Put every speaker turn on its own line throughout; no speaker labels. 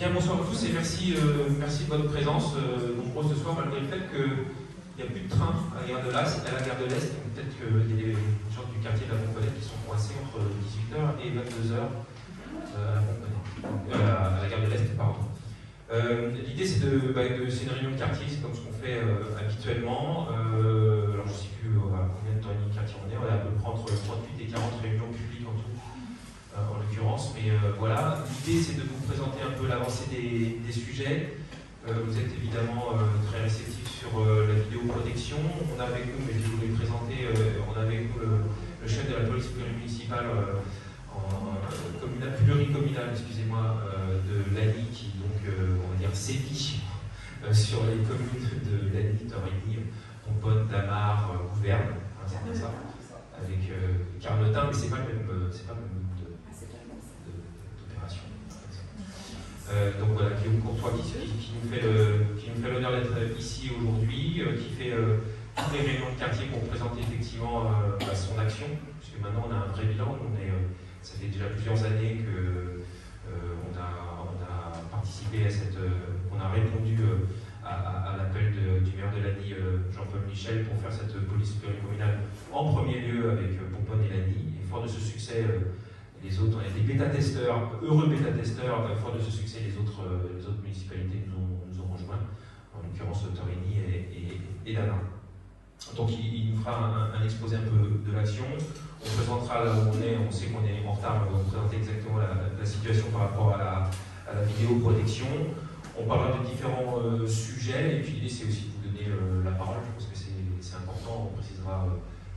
Bien, bonsoir à tous et merci, merci de votre présence nombreuse ce soir, malgré le fait qu'il n'y a plus de train à la gare de l'Est. Peut-être qu'il y a des gens du quartier de la Pomponette qui sont coincés entre 18h et 22h à la gare de l'Est, pardon. L'idée c'est une réunion de quartier, c'est comme ce qu'on fait habituellement. Alors je ne sais plus à combien de temps de quartier on est à peu près entre 38 et 40 réunions publiques en tout. En l'occurrence, mais voilà, l'idée c'est de vous présenter un peu l'avancée des sujets. Vous êtes évidemment très réceptifs sur la vidéoprotection. On a avec nous, mais je vais vous les présenter, on a avec nous le chef de la police plurimunicipale pluricommunale, excusez-moi, de Lagny, qui donc, on va dire, sévit sur les communes de Lagny, Torigny, Pomponne, Damar, Gouverne, hein, c'est comme ça, avec Carnotin, mais c'est pas le même d'opération. Donc voilà, Guillaume Courtois qui nous fait l'honneur d'être ici aujourd'hui, qui fait toutes les réunions de quartier pour présenter effectivement son action, puisque maintenant on a un vrai bilan. Ça fait déjà plusieurs années que on a participé à on a répondu à l'appel du maire de Lagny, Jean-Paul Michel, pour faire cette police pluricommunale en premier lieu avec Pomponne et Lagny. Et fort de ce succès, les autres, on a des bêta-testeurs, heureux bêta-testeurs, fort de ce succès, les autres municipalités nous ont rejoints, en l'occurrence Torigny et Damar. Donc il nous fera un exposé un peu de l'action. On présentera là où on est, on sait qu'on est en retard, mais on va vous présenter exactement la situation par rapport à la vidéoprotection. On parlera de différents sujets, et puis l'idée c'est aussi de vous donner la parole. Je pense que c'est important, on précisera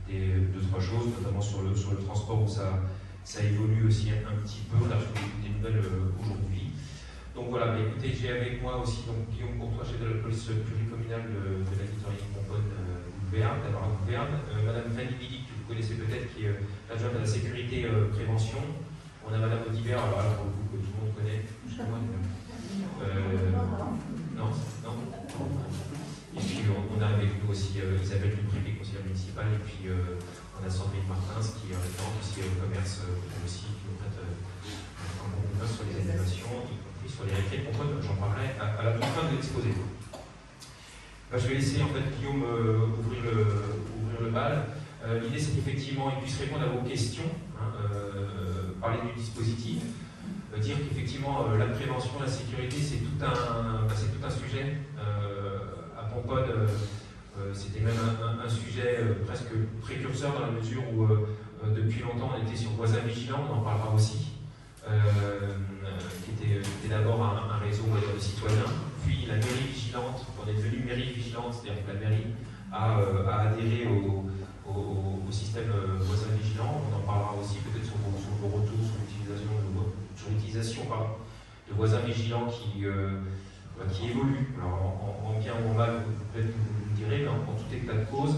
deux, trois choses, notamment sur le transport où ça évolue aussi un petit peu. On a reçu des nouvelles aujourd'hui. Donc voilà, mais écoutez, j'ai avec moi aussi donc, Guillaume Courtois, chef de la police pluricommunale de la Torigny, Pomponne, Gouverne, Madame Fanny Billy, que vous connaissez peut-être, qui est l'adjointe à la sécurité prévention. On a Madame Audibert, alors là, pour le coup, que tout le monde connaît. Non. Et puis on a avec nous aussi Isabelle Dupré, qui est conseillère municipale, et puis on a Sandrine Martins, qui est référente aussi au commerce, aussi, qui nous prête un bon coup de main sur les animations, y compris sur les référents de Pomponne. J'en parlerai à la toute fin de l'exposé. Je vais laisser en fait Guillaume ouvrir le bal. L'idée c'est qu'effectivement il puisse répondre à vos questions, parler du dispositif, dire qu'effectivement la prévention, la sécurité c'est tout un sujet. À Pomponne, c'était même un sujet presque précurseur dans la mesure où depuis longtemps on était sur Voisins Vigilants, on en parlera aussi, qui était d'abord un réseau de citoyens, puis la mairie vigilante, on est devenu mairie vigilante, c'est-à-dire que la mairie a adhéré au système Voisins Vigilants. On en parlera aussi peut-être sur vos retours sur l'utilisation de Voisins Vigilants qui évolue. Alors en bien ou en mal, peut-être que vous me direz, mais en tout état de cause,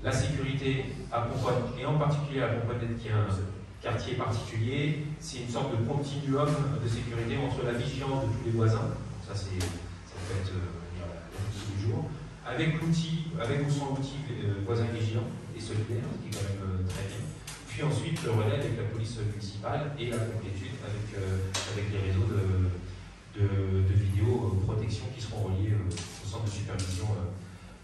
la sécurité à Pomponne, et en particulier à Pomponne, qui est un quartier particulier, c'est une sorte de continuum de sécurité entre la vigilance de tous les voisins, ça peut être la vie du jour, avec l'outil, avec ou sans l'outil voisin vigilant et solidaire, qui est quand même très bien. Puis ensuite le relais avec la police municipale et la complétude avec les réseaux de vidéoprotection qui seront reliés au centre de supervision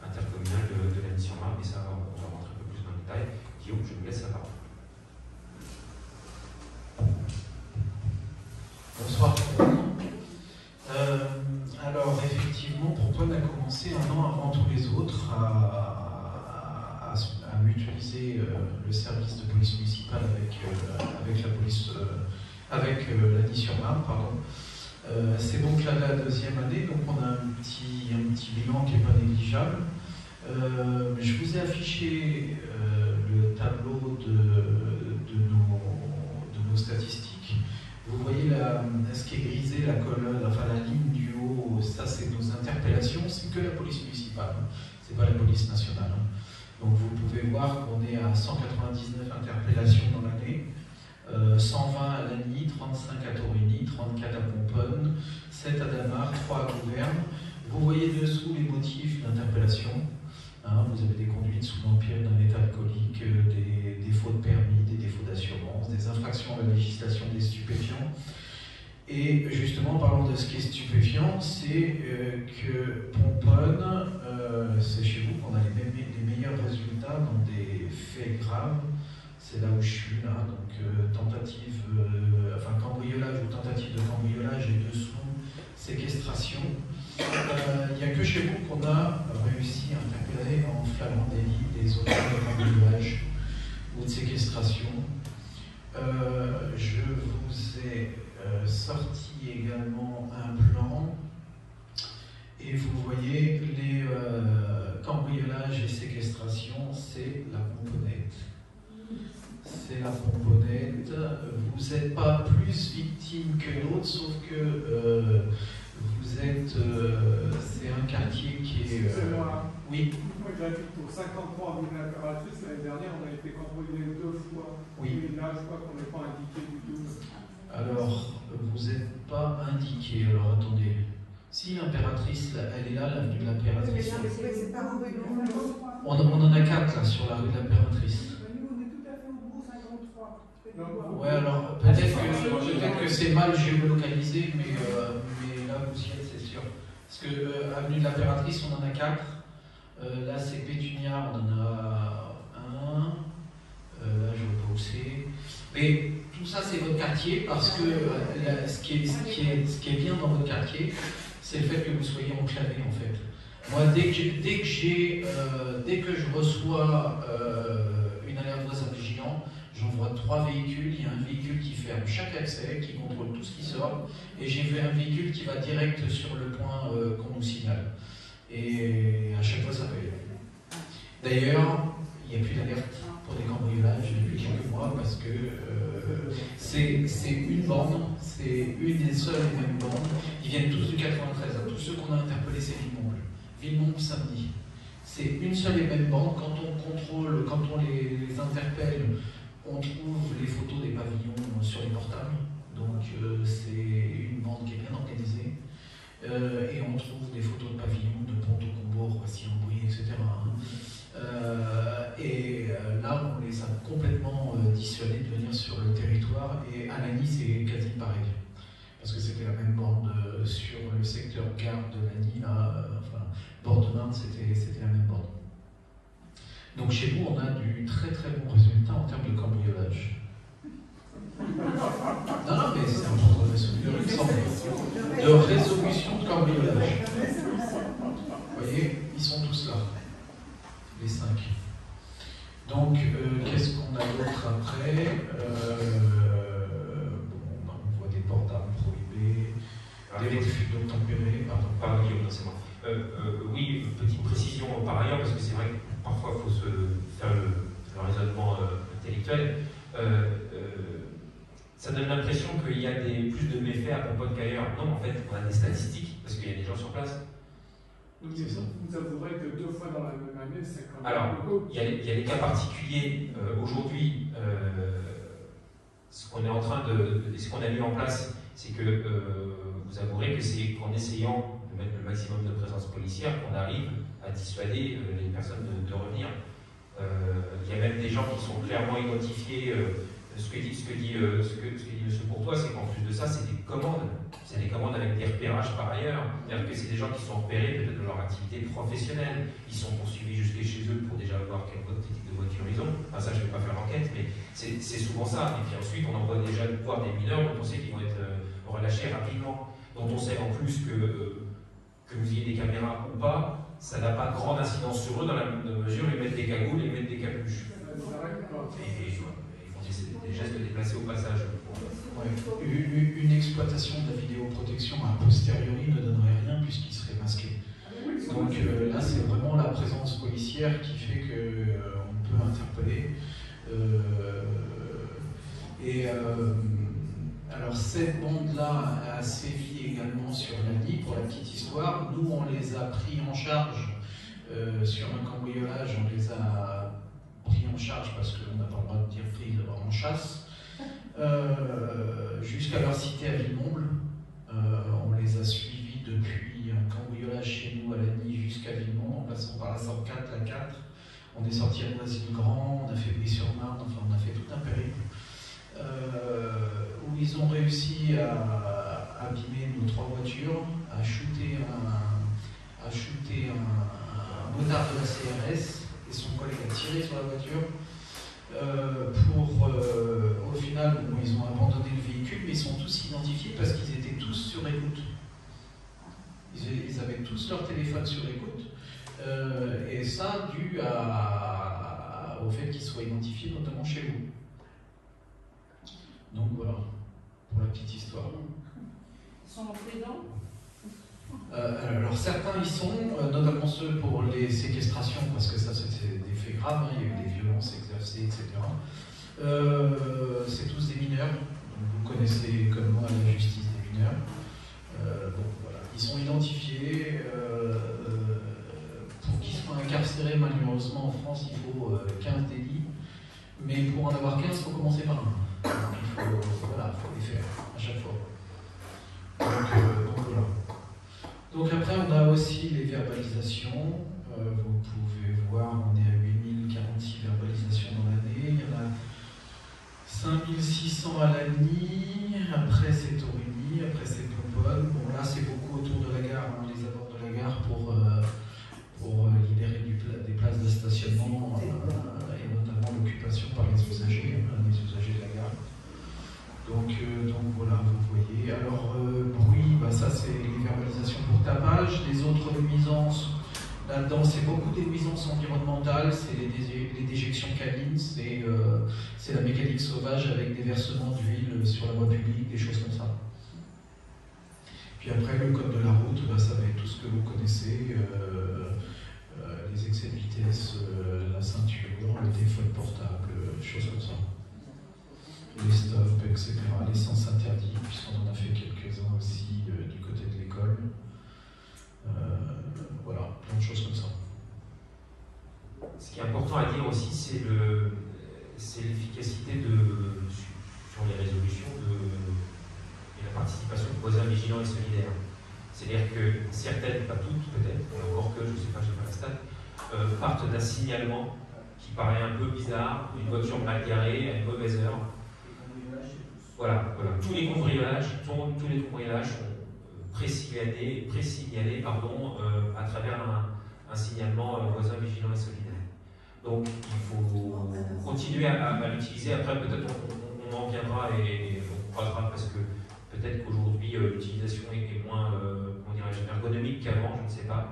intercommunale de la Mission-Marne, et ça on va rentrer un peu plus dans le détail. Guillaume, je vous laisse la parole.
Bonsoir. Alors effectivement, Pomponne a commencé un an avant tous les autres à mutualiser le service de police municipale avec Lagny-sur-Marne, pardon. C'est donc là la deuxième année, donc on a un petit bilan qui n'est pas négligeable. Je vous ai affiché le tableau de nos statistiques. Vous voyez ce qui est grisé, la colonne, enfin la ligne du haut, ça c'est nos interpellations, c'est que la police municipale, c'est pas la police nationale. Donc vous pouvez voir qu'on est à 199 interpellations dans l'année, 120 à Lagny, 35 à Torigny, 34 à Pomponne, 7 à Damar, 3 à Gouverne. Vous voyez dessous les motifs d'interpellation. Vous avez des conduites sous l'empire d'un état alcoolique, des défauts de permis, des défauts d'assurance, des infractions à la législation des stupéfiants. Et justement, parlons de ce qui est stupéfiant, c'est que Pomponne, c'est chez vous qu'on a les meilleurs résultats dans des faits graves. C'est là où je suis là, donc tentative, enfin cambriolage ou tentative de cambriolage et dessous séquestration. Il n'y a que chez vous qu'on a réussi à interpeller en flagrant délit des auteurs de cambriolage ou de séquestration. Je vous ai sorti également un plan et vous voyez les cambriolages et séquestrations, c'est la pomponnette. C'est la pomponnette. Vous n'êtes pas plus victime que l'autre, sauf que vous êtes. C'est un quartier qui est. Oui.
Moi, j'habite pour 53 avenue de l'Impératrice. L'année dernière, on a été cambriolé 2 fois.
Oui.
Et là, je crois qu'on n'est pas indiqué du tout.
Alors, vous n'êtes pas indiqué. Alors, attendez. Si l'Impératrice, elle est là, l'avenue de l'Impératrice. On en a 4 là sur la rue de l'Impératrice. Ouais, alors peut-être que c'est mal géolocalisé, mais là vous y êtes, c'est sûr. Parce que avenue de l'Impératrice, on en a 4. Là c'est Pétunia, on en a 1. Là je vois pas où c'est. Mais tout ça c'est votre quartier parce que ce qui est bien dans votre quartier, c'est le fait que vous soyez enclavé en fait. Moi dès que je reçois une alerte voisin vigilant, j'envoie 3 véhicules, il y a un véhicule qui ferme chaque accès, qui contrôle tout ce qui sort, et j'ai vu un véhicule qui va direct sur le point qu'on nous signale. Et à chaque fois ça paye. D'ailleurs, il n'y a plus d'alerte pour des cambriolages depuis quelques mois parce que c'est une bande, c'est une et seule et même bande. Ils viennent tous du 93, tous ceux qu'on a interpellés c'est Villemomble. Villemomble samedi. C'est une seule et même bande. Quand on contrôle, quand on les interpelle, on trouve les photos des pavillons sur les portables, donc c'est une bande qui est bien organisée. Et on trouve des photos de pavillons de Pont-au-Combourg, Roissy-en-Brie, etc. Là, on les a complètement dissuadés de venir sur le territoire. Et à Lagny, c'est quasi pareil. Parce que c'était la même bande sur le secteur gare de Lagny, là, enfin, bord de Marne, c'était la même bande. Donc chez vous, on a du très très bon résultat en termes de cambriolage. Non, mais c'est un genre de résolution de cambriolage. Vous voyez, ils sont tous là, les 5. Donc, qu'est-ce qu'on a d'autre après on voit des portes d'armes prohibées, des refus d'obtempérer,
pardon, Guillaume, c'est moi. Oui, petite précision par ailleurs, parce que c'est vrai que parfois il faut se faire le raisonnement intellectuel. Ça donne l'impression qu'il y a plus de méfaits à Pomponne qu'ailleurs. Non, en fait, on a des statistiques, parce qu'il y a des gens sur place.
Oui, mais vous avouerez que 2 fois dans la même année, c'est quand même...
Alors, il y a des cas particuliers. Aujourd'hui, ce qu'on est en train ce qu'on a mis en place, c'est que vous avouerez que c'est qu'en essayant de mettre le maximum de présence policière qu'on arrive à dissuader les personnes de revenir. Il y a même des gens qui sont clairement identifiés. Ce que dit M. Courtois, c'est qu'en plus de ça, c'est des commandes. C'est des commandes avec des repérages par ailleurs. C'est-à-dire que c'est des gens qui sont repérés peut-être de leur activité professionnelle. Ils sont poursuivis jusqu'à chez eux pour déjà voir quel type de voiture ils ont. Enfin, ça, je ne vais pas faire l'enquête, mais c'est souvent ça. Et puis ensuite, on envoie déjà voir des mineurs dont on sait qu'ils vont être relâchés rapidement. Dont on sait en plus que vous ayez des caméras ou pas, ça n'a pas grande incidence sur eux dans la mesure où ils mettent des cagoules et ils mettent des capuches. Et des gestes déplacés au passage.
Ouais. Une exploitation de la vidéoprotection a posteriori ne donnerait rien puisqu'il serait masqué. Donc là, c'est vraiment la présence policière qui fait qu'on peut interpeller. Alors cette bande-là a sévi également sur Lagny, pour la petite histoire. Nous, on les a pris en charge sur un cambriolage, on les a pris en charge parce qu'on n'a pas le droit de dire pris en chasse, jusqu'à leur cité à Villemomble. On les a suivis depuis un cambriolage chez nous à Lagny jusqu'à Villemomble, en passant par la 104, la 4. On est sorti à Noisy-le-Grand, on a fait Brie-sur-Marne, enfin on a fait tout un périple. Où ils ont réussi à abîmé nos 3 voitures, a shooté un motard de la CRS et son collègue a tiré sur la voiture. Au final, bon, ils ont abandonné le véhicule, mais ils sont tous identifiés parce qu'ils étaient tous sur écoute. Ils avaient tous leur téléphone sur écoute, et ça dû au fait qu'ils soient identifiés, notamment chez vous. Donc voilà, pour la petite histoire.
Ils sont présents?
Alors certains y sont, notamment ceux pour les séquestrations, parce que ça c'est des faits graves, hein, il y a eu des violences exercées, etc. C'est tous des mineurs, vous connaissez comme moi la justice des mineurs. Bon, voilà. Ils sont identifiés, pour qu'ils soient incarcérés, malheureusement en France il faut 15 délits, mais pour en avoir 15 il faut commencer par un. Donc faut les faire à chaque fois. Donc voilà. Donc après, on a aussi les verbalisations. Vous pouvez voir, on est à 8046 verbalisations dans l'année. Il y en a 5600 à Lagny. Après, c'est Torigny. Après, c'est Pomponne. Bon, là, c'est beaucoup autour de la gare, hein, les abords de la gare pour libérer des places de stationnement et notamment l'occupation par les usagers de la gare. Donc voilà, vous voyez. Alors, bruit, ça c'est les verbalisations pour tapage. Les autres nuisances, là-dedans, c'est beaucoup des nuisances environnementales, c'est les déjections canines, c'est la mécanique sauvage avec des versements d'huile sur la voie publique, des choses comme ça. Puis après, le code de la route, ça va être tout ce que vous connaissez, les excès de vitesse, la ceinture, le téléphone portable, choses comme ça. Les stops, etc., les sens interdits, puisqu'on en a fait quelques-uns aussi du côté de l'école. Voilà, plein de choses comme ça.
Ce qui est important à dire aussi, c'est l'efficacité sur les résolutions et la participation de voisins vigilants et solidaires. C'est-à-dire que certaines, pas toutes peut-être, encore que, je ne sais pas, je n'ai pas la stat, partent d'un signalement qui paraît un peu bizarre, une voiture mal garée à une mauvaise heure. Voilà. Tous les cambriolages sont présignalés à travers un signalement voisin vigilant et solidaire. Donc il faut continuer à l'utiliser. Après peut-être on en viendra et on croisera parce que peut-être qu'aujourd'hui l'utilisation est moins ergonomique qu'avant, je ne sais pas.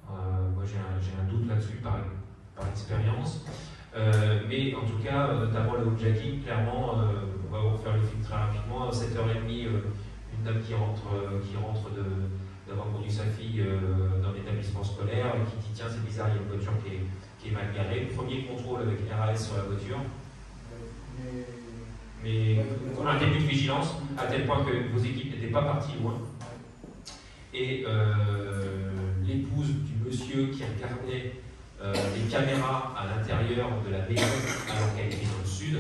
Moi j'ai un doute là-dessus par expérience. Mais en tout cas, notamment le Hojaki, clairement, on va vous refaire le film très rapidement. À 7h30, une dame qui rentre d'avoir conduit sa fille dans l'établissement scolaire et qui dit tiens, c'est bizarre, il y a une voiture qui est mal garée. Premier contrôle avec RAS sur la voiture. Mais un début de vigilance, à tel point que vos équipes n'étaient pas parties loin. Et l'épouse du monsieur qui regardait les caméras à l'intérieur de la maison alors qu'elle était dans le sud,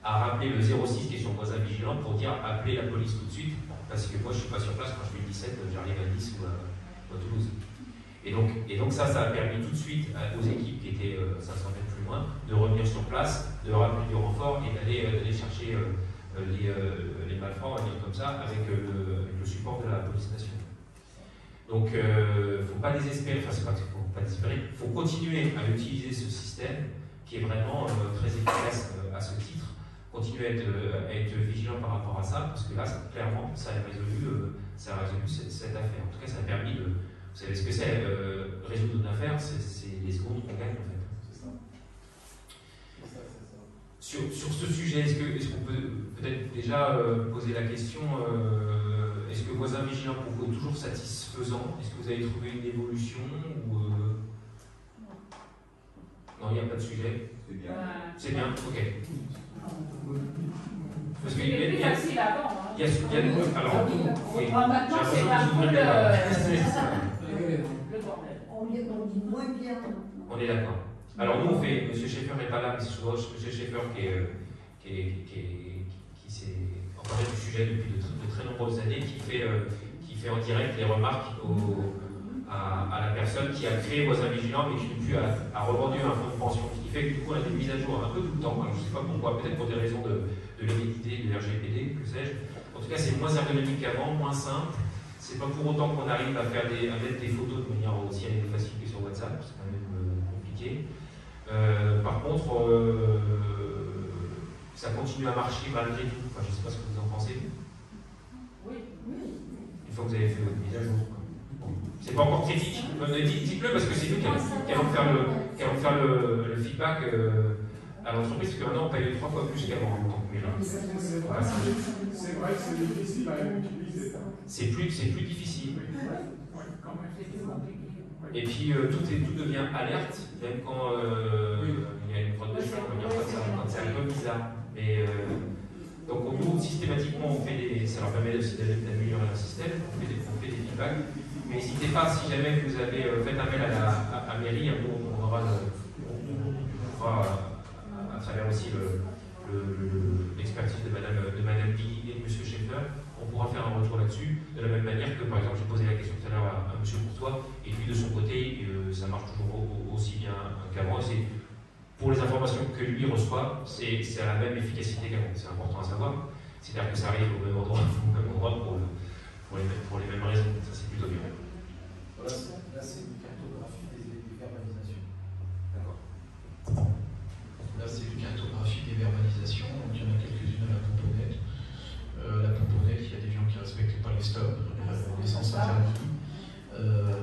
a rappelé le 06 qui est son voisin vigilant pour dire appelez la police tout de suite parce que moi je ne suis pas sur place, quand je fais le 17, j'arrive à Nice ou à Toulouse. Et donc ça a permis tout de suite aux équipes qui étaient 500 mètres plus loin de revenir sur place, de rappeler du renfort et d'aller chercher les malfrats, on va dire comme ça, avec le support de la police nationale. Donc il ne faut pas désespérer, enfin c'est pas qu'il faut pas désespérer, il faut continuer à utiliser ce système qui est vraiment très efficace à ce titre, continuer à être vigilant par rapport à ça, parce que là, clairement, ça a résolu cette affaire. En tout cas, ça a permis de... Vous savez ce que c'est, résoudre une affaire, c'est les secondes qu'on gagne, en fait.
C'est ça.
Sur ce sujet, est-ce qu'on peut peut-être déjà poser la question, est-ce que voisin vigilant pour vous est toujours satisfaisant? Est-ce que vous avez trouvé une évolution ou Non, il n'y a pas de sujet.
C'est bien.
C'est bien, ok. Parce qu'il
C'était plus facile avant.
Il y a des trucs. Alors, oui.
Maintenant, c'est un peu le bordel.
On dit moins bien maintenant.
On est d'accord. Alors nous on fait, M. Schaeffer n'est pas là, mais c'est souvent M. Schaeffer qui s'est emparé du sujet depuis de très nombreuses années, qui fait en direct les remarques à la personne qui a créé Voisin Vigilant mais qui depuis a revendu un fonds de pension. Ce qui fait que du coup on a des mises à jour un peu tout le temps. Alors, je ne sais pas pourquoi, peut-être pour des raisons de l'hérédité, de RGPD, que sais-je. En tout cas, c'est moins ergonomique qu'avant, moins simple. C'est pas pour autant qu'on arrive à mettre des photos de manière aussi facile que sur WhatsApp, c'est quand même compliqué. Par contre, ça continue à marcher malgré tout. Enfin, je ne sais pas ce que vous en pensez.
Oui.
Une fois que vous avez fait votre mise à jour. C'est pas encore critique. Dites-le parce que c'est nous qui allons faire le feedback à l'entreprise, parce que maintenant on paye 3 fois plus qu'avant en tant que mairie.
C'est vrai que c'est difficile à utiliser.
C'est plus difficile.
Oui, quand même.
Et puis tout devient alerte, même quand il y a une fraude de chemin, quand c'est un peu bizarre. Mais donc nous, systématiquement, on fait ça leur permet aussi d'améliorer leur système, on fait des feedbacks. Mais n'hésitez pas, si jamais vous avez fait un mail à mairie, on fera à travers aussi l'expertise de Madame Guy et de M. Schaeffer, on pourra faire un retour là-dessus, de la même manière que, par exemple, j'ai posé la question tout à l'heure à M. Courtois, et lui, de son côté, ça marche toujours aussi bien qu'avant. C'est pour les informations que lui reçoit, c'est à la même efficacité qu'avant. C'est important à savoir. C'est-à-dire que ça arrive au même endroit pour les mêmes raisons. Ça, c'est plutôt bien.
Voilà, là, c'est une cartographie des verbalisations.
D'accord.
Là, c'est une cartographie des verbalisations. Donc, il y en a quelques-unes à la componente. La componente, il y a des gens qui ne respectent pas les stops, l'essence interdite,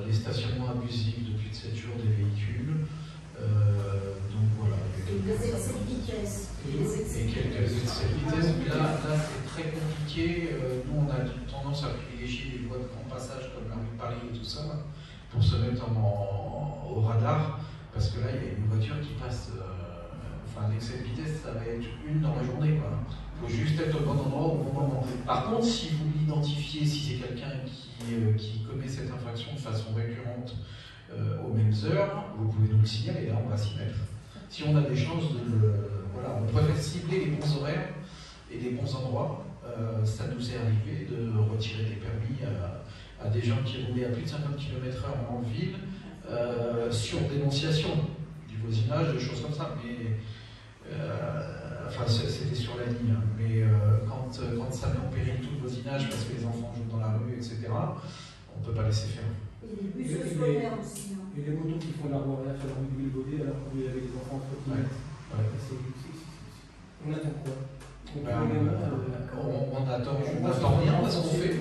les stationnements abusifs de plus de 7 jours des véhicules. Donc voilà.
Les excès de vitesse.
Et quelques excès de vitesse. Mais là c'est très compliqué. Nous, on a tendance à privilégier les voies de grand passage comme la rue de Paris et tout ça, pour se mettre au radar. Parce que là, il y a une voiture qui passe. Enfin, l'excès de vitesse, ça va être une dans la journée. Il faut juste être au bon endroit au bon moment. Par contre, si vous l'identifiez, si c'est quelqu'un qui commet cette infraction de façon récurrente aux mêmes heures, vous pouvez nous le signaler, là on va s'y mettre. Si on a des chances voilà, on préfère cibler les bons horaires et les bons endroits. Ça nous est arrivé de retirer des permis à des gens qui roulaient à plus de 50 km/h en ville sur dénonciation du voisinage, des choses comme ça. Mais enfin, c'était sur la ligne. Mais quand ça met en péril tout le voisinage parce que les enfants jouent dans la rue, etc., on ne peut pas laisser faire.
Et les bus scolaires aussi.
Et les motos qui font l'arrière sur la rue du Vilbaudet alors que vous avez des enfants entre trottinettes. On attend quoi?
On attend rien parce qu'on fait.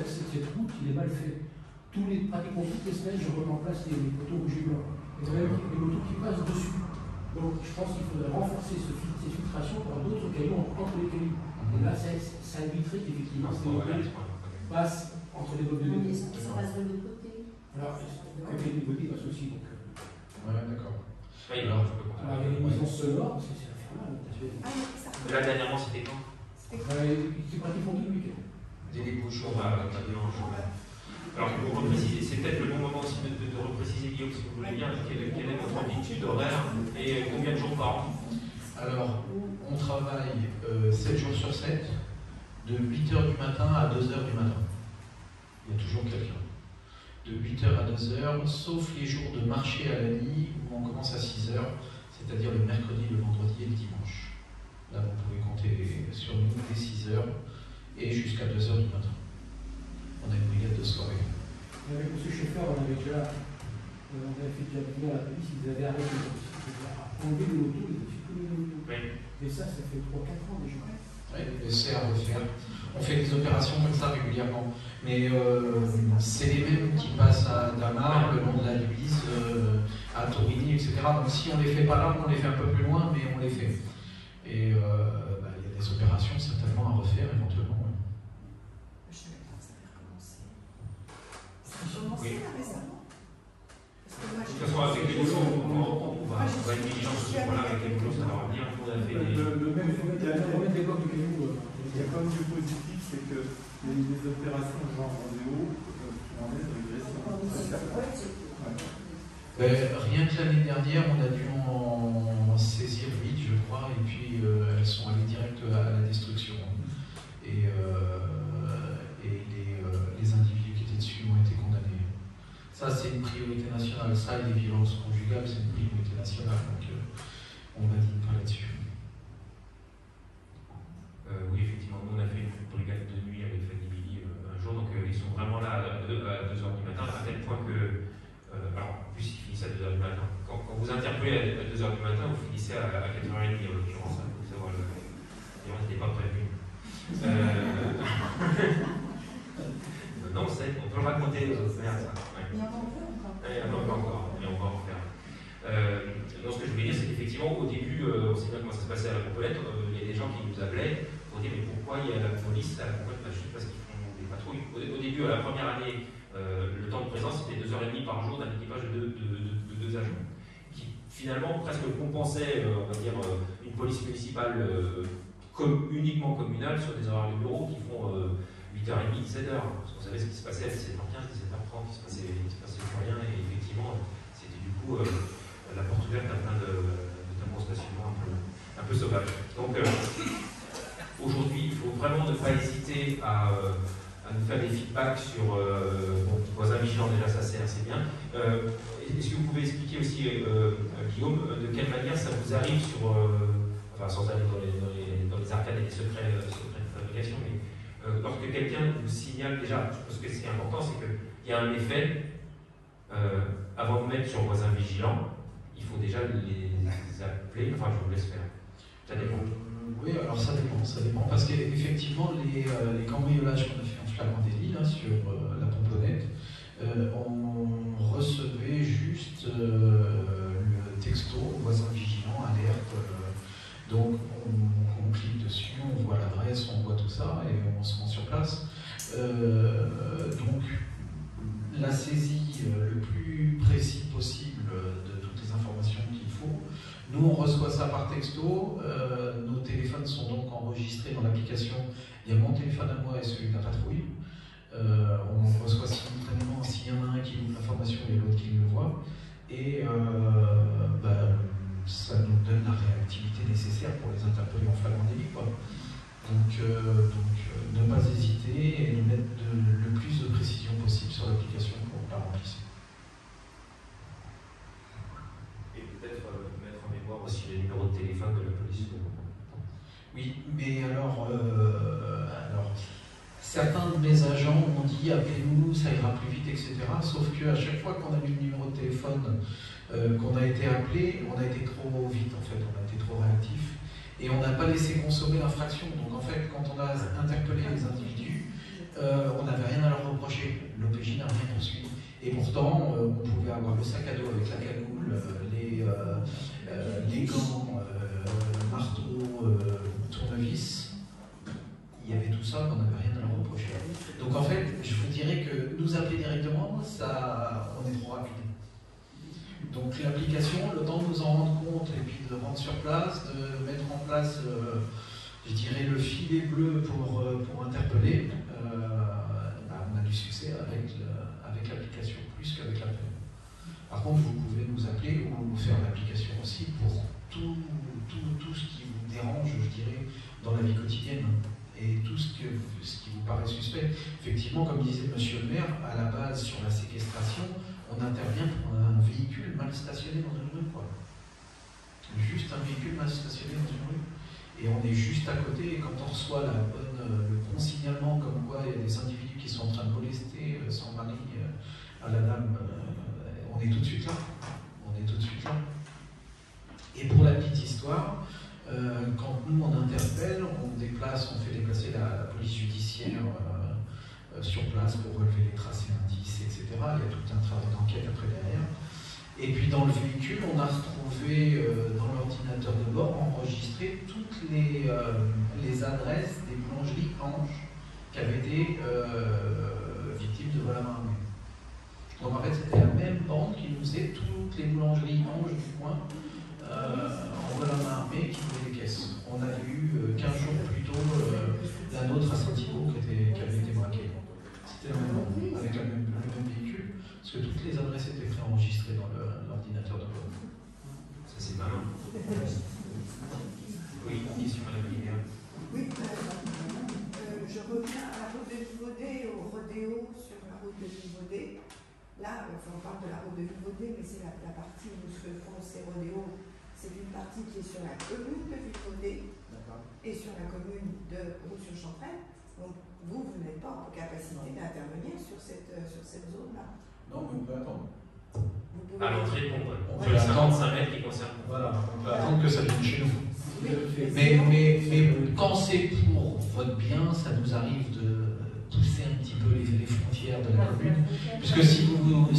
Cette route, il est mal fait. Pratiquement toutes les semaines, je remets en place les poteaux rouges et blancs. Et même les motos qui passent dessus. Donc je pense qu'il faudrait renforcer ces filtrations par d'autres cailloux entre les cailloux. Et là, ça éviterait qu'effectivement ces motos passent entre les blocs de
Mais ça passe de l'autre côté.
Alors, avec les Vilbaudet, il passe aussi. Donc,
ouais, d'accord.
Oui,
alors, il y a des nuisances sonores, parce que c'est infernal.
Là, dernièrement, c'était quand?
C'est pratiquement tout le week-end.
Des bouchons.
Alors, pour repréciser, c'est peut-être le bon moment aussi de repréciser, Guillaume, si vous voulez bien, quelle est votre amplitude horaire et combien de jours par an?
Alors, on travaille 7 jours sur 7, de 8h du matin à 2h du matin. Il y a toujours quelqu'un. De 8h à 2h, sauf les jours de marché à la nuit où on commence à 6h, c'est-à-dire le mercredi, le vendredi et le dimanche. Là, vous pouvez compter sur nous dès 6h et jusqu'à 2h du matin. On a une brigade de soirée.
Avec M. Schaeffer, on avait fait déjà venir à la police, ils avaient arrêté à enlever les motos, ils ont supprimé les motos.
Oui.
Et ça fait 3-4 ans déjà.
Oui, et c'est à refaire. On fait des opérations comme ça régulièrement. Mais c'est les mêmes qui passent à Damar, le long de la Luise, à Torigny, etc. Donc si on ne les fait pas là, on les fait un peu plus loin, mais on les fait. Et il y a des opérations certainement à refaire éventuellement. Ouais.
Je savais pas que ça avait recommencé. Ça a commencé là récemment?
De toute façon, avec les boulots, on va être vigilant sur ce point-là. Avec les boulots, ça va revenir. On a fait
Le même
Il y a un d'époque du caillou.
Il y a quand même du positif, c'est que les opérations genre rodéo en est de régression.
Rien que l'année dernière, on a dû en saisir 8, je crois, et puis elles sont allées direct à la destruction. Et les individus qui étaient dessus ont été condamnés. Ça ça et les violences conjugales, c'est une priorité nationale, donc on va dire pas là-dessus.
Oui, effectivement, nous on a fait une brigade de nuit avec Fanny Billy un jour, donc ils sont vraiment là à 2h du matin, à tel point que, alors en plus ils finissent à 2h du matin. Quand vous interpellez à 2h du matin, vous finissez à 4h30 en l'occurrence, il faut savoir, on n'était pas prévu. Non, on peut le raconter aux autres mères, ça. Ouais.
Et on en veut encore.
On va encore, et on va en faire. Donc ce que je voulais dire, c'est qu'effectivement, au début, on sait bien comment ça se passait à la Compolette, il y a des gens qui nous appelaient pour dire mais pourquoi il y a la police à la Compolette? Je sais pas, parce qu'ils font des patrouilles. Au début, à la première année, le temps de présence c'était 2h30 par jour d'un équipage de 2 agents, qui finalement presque compensait, on va dire, une police municipale uniquement communale sur des horaires de bureau qui font 8h30, 17h. Parce qu'on savait ce qui se passait à 17h15, 17h30, il se passait plus rien, et effectivement, c'était du coup la porte ouverte à plein de stationnements un peu sauvages. Donc aujourd'hui, il faut vraiment ne pas hésiter à nous faire des feedbacks sur voisins vigilants, déjà ça c'est assez bien. Est-ce que vous pouvez expliquer aussi, Guillaume, de quelle manière ça vous arrive sur, enfin sans aller dans les arcades et les secrets de fabrication, mais lorsque quelqu'un vous signale, déjà, je pense que ce qui est important, c'est qu'il y a un effet, avant de mettre sur voisin vigilant, il faut déjà les appeler, enfin je vous laisse faire. Ça dépend.
Oui, alors ça dépend, parce qu'effectivement, les cambriolages qu'on a fait en flagrant délit là, sur la pomponnette, on recevait juste le texto voisin vigilant, alerte, donc on clique dessus, on voit l'adresse, on voit tout ça et on se rend sur place. Donc la saisie le plus précis possible de toutes les informations qu'il faut. Nous, on reçoit ça par texto. Nos téléphones sont donc enregistrés dans l'application. Il y a mon téléphone à moi et celui de la patrouille. On reçoit simultanément, s'il y en a un qui ouvre l'information et l'autre qui le voit. Et ça nous donne la réactivité nécessaire pour les interpeller en flagrant délit, quoi. Donc, ne pas hésiter et nous mettre le plus de précision possible sur l'application pour la remplir.
Et peut-être mettre en mémoire aussi les numéros de téléphone de la police.
Oui, mais alors certains de mes agents ont dit appelez-nous, ça ira plus vite, etc. Sauf qu'à chaque fois qu'on a eu le numéro de téléphone, qu'on a été appelé, on a été trop vite en fait, on a été trop réactif et on n'a pas laissé consommer l'infraction. Donc en fait, quand on a interpellé les individus, on n'avait rien à leur reprocher. L'OPJ n'a rien poursuivi. Et pourtant, on pouvait avoir le sac à dos avec la cagoule, les gants, marteau, tournevis. Il y avait tout ça, on n'avait rien à leur reprocher. Donc en fait, je vous dirais que nous appeler directement, ça, on est trop rapide. Donc l'application, le temps de nous en rendre compte et puis de rentrer sur place, de mettre en place, je dirais, le filet bleu pour interpeller, on a du succès avec l'application, plus qu'avec l'appel. Par contre, vous pouvez nous appeler ou nous faire l'application aussi pour tout ce qui vous dérange, je dirais, dans la vie quotidienne. Et tout ce qui vous paraît suspect. Effectivement, comme disait monsieur le maire, à la base, sur la séquestration, on intervient pour un véhicule mal stationné dans une rue, quoi. Juste un véhicule mal stationné dans une rue. Et on est juste à côté, et quand on reçoit le bon signalement comme quoi il y a des individus qui sont en train de molester son mari à la dame, on est tout de suite là. On est tout de suite là. Et pour la petite histoire, quand nous on interpelle, on fait déplacer la police judiciaire sur place pour relever les traces et indices, etc. Il y a tout un travail d'enquête après derrière. Et puis dans le véhicule, on a retrouvé dans l'ordinateur de bord enregistré toutes les adresses des boulangeries Ange qui avaient été victimes de vol à main armée. Donc en fait, c'était la même bande qui nous faisait toutes les boulangeries Ange du coin en vol à main armée qui voulaient des caisses. On a eu 15 jours plus tôt la nôtre à Saint-Thibault qui avait été braquée. C'était la même bande, avec le même véhicule, parce que toutes les adresses étaient préenregistrées dans l'ordinateur de bord.
Ça c'est malin. Oui, question à la Guinée.
Oui, je reviens à la route de Livaudet, au rodéo sur la route de Livaudet. Là, on parle de la route de Vivaudé, mais c'est la partie où se font ces rodéos. C'est une partie qui est sur la commune de Vivaudé et sur la commune de Roux-sur-Chanfray. Donc, vous n'êtes pas en capacité d'intervenir sur cette zone-là.
Non, mais on peut attendre.
Vous pouvez...
À l'entrée, on
On
sur les
peut
55 mètres qui concernent.
Voilà, on peut attendre que ça vienne chez nous.
Oui,
Mais quand c'est pour votre bien, ça nous arrive de pousser un petit peu les frontières de la commune. Puisque si vous vous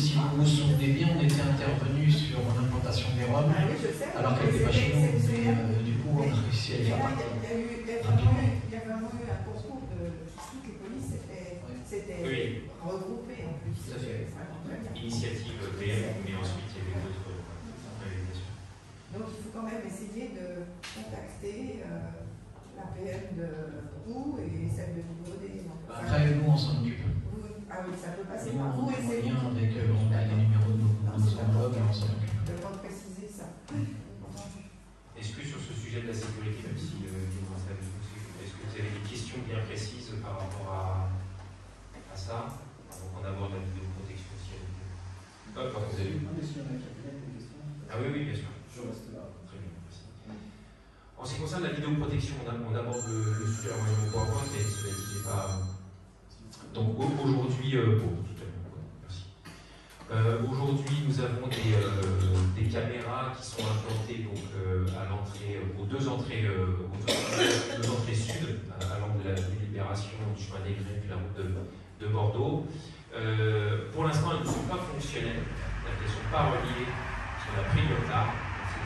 souvenez bien, on était intervenu sur l'implantation des Roms,
Ah oui, je sais,
alors qu'elle n'était pas chez nous. Mais du coup, on a réussi à les faire partir.
Il y a vraiment eu un concours de toutes les polices s'étaient regroupées en plus.
Tout à fait.
Initiative PM, mais ensuite il y avait d'autres réalisations.
Donc il faut quand même essayer de contacter la PM de Roux et celle de Vivaudé.
Après, nous, on s'en occupe.
Ah oui, ça peut passer
Nous,
par vous
on
et
est
c'est
en lien
vous.
avec on a les numéros de nos enveloppes et on s'en occupe.
Je vais préciser ça.
Est-ce que sur ce sujet de la sécurité, même si est-ce que vous avez des questions bien précises par rapport à ça, avant qu'on aborde la vidéoprotection aussi vous avez vu. Ah oui, bien sûr.
Je reste là.
Très bien, merci. En ce qui concerne la vidéoprotection, on aborde le sujet à moyen point, mais cela dit, j'ai pas. Donc aujourd'hui, merci. Aujourd'hui, nous avons des caméras qui sont implantées donc, à l'entrée, aux deux entrées sud, à l'angle de la Libération, du chemin des Grès, puis la route de Bordeaux. Pour l'instant, elles ne sont pas fonctionnelles, elles ne sont pas reliées, on a pris du retard.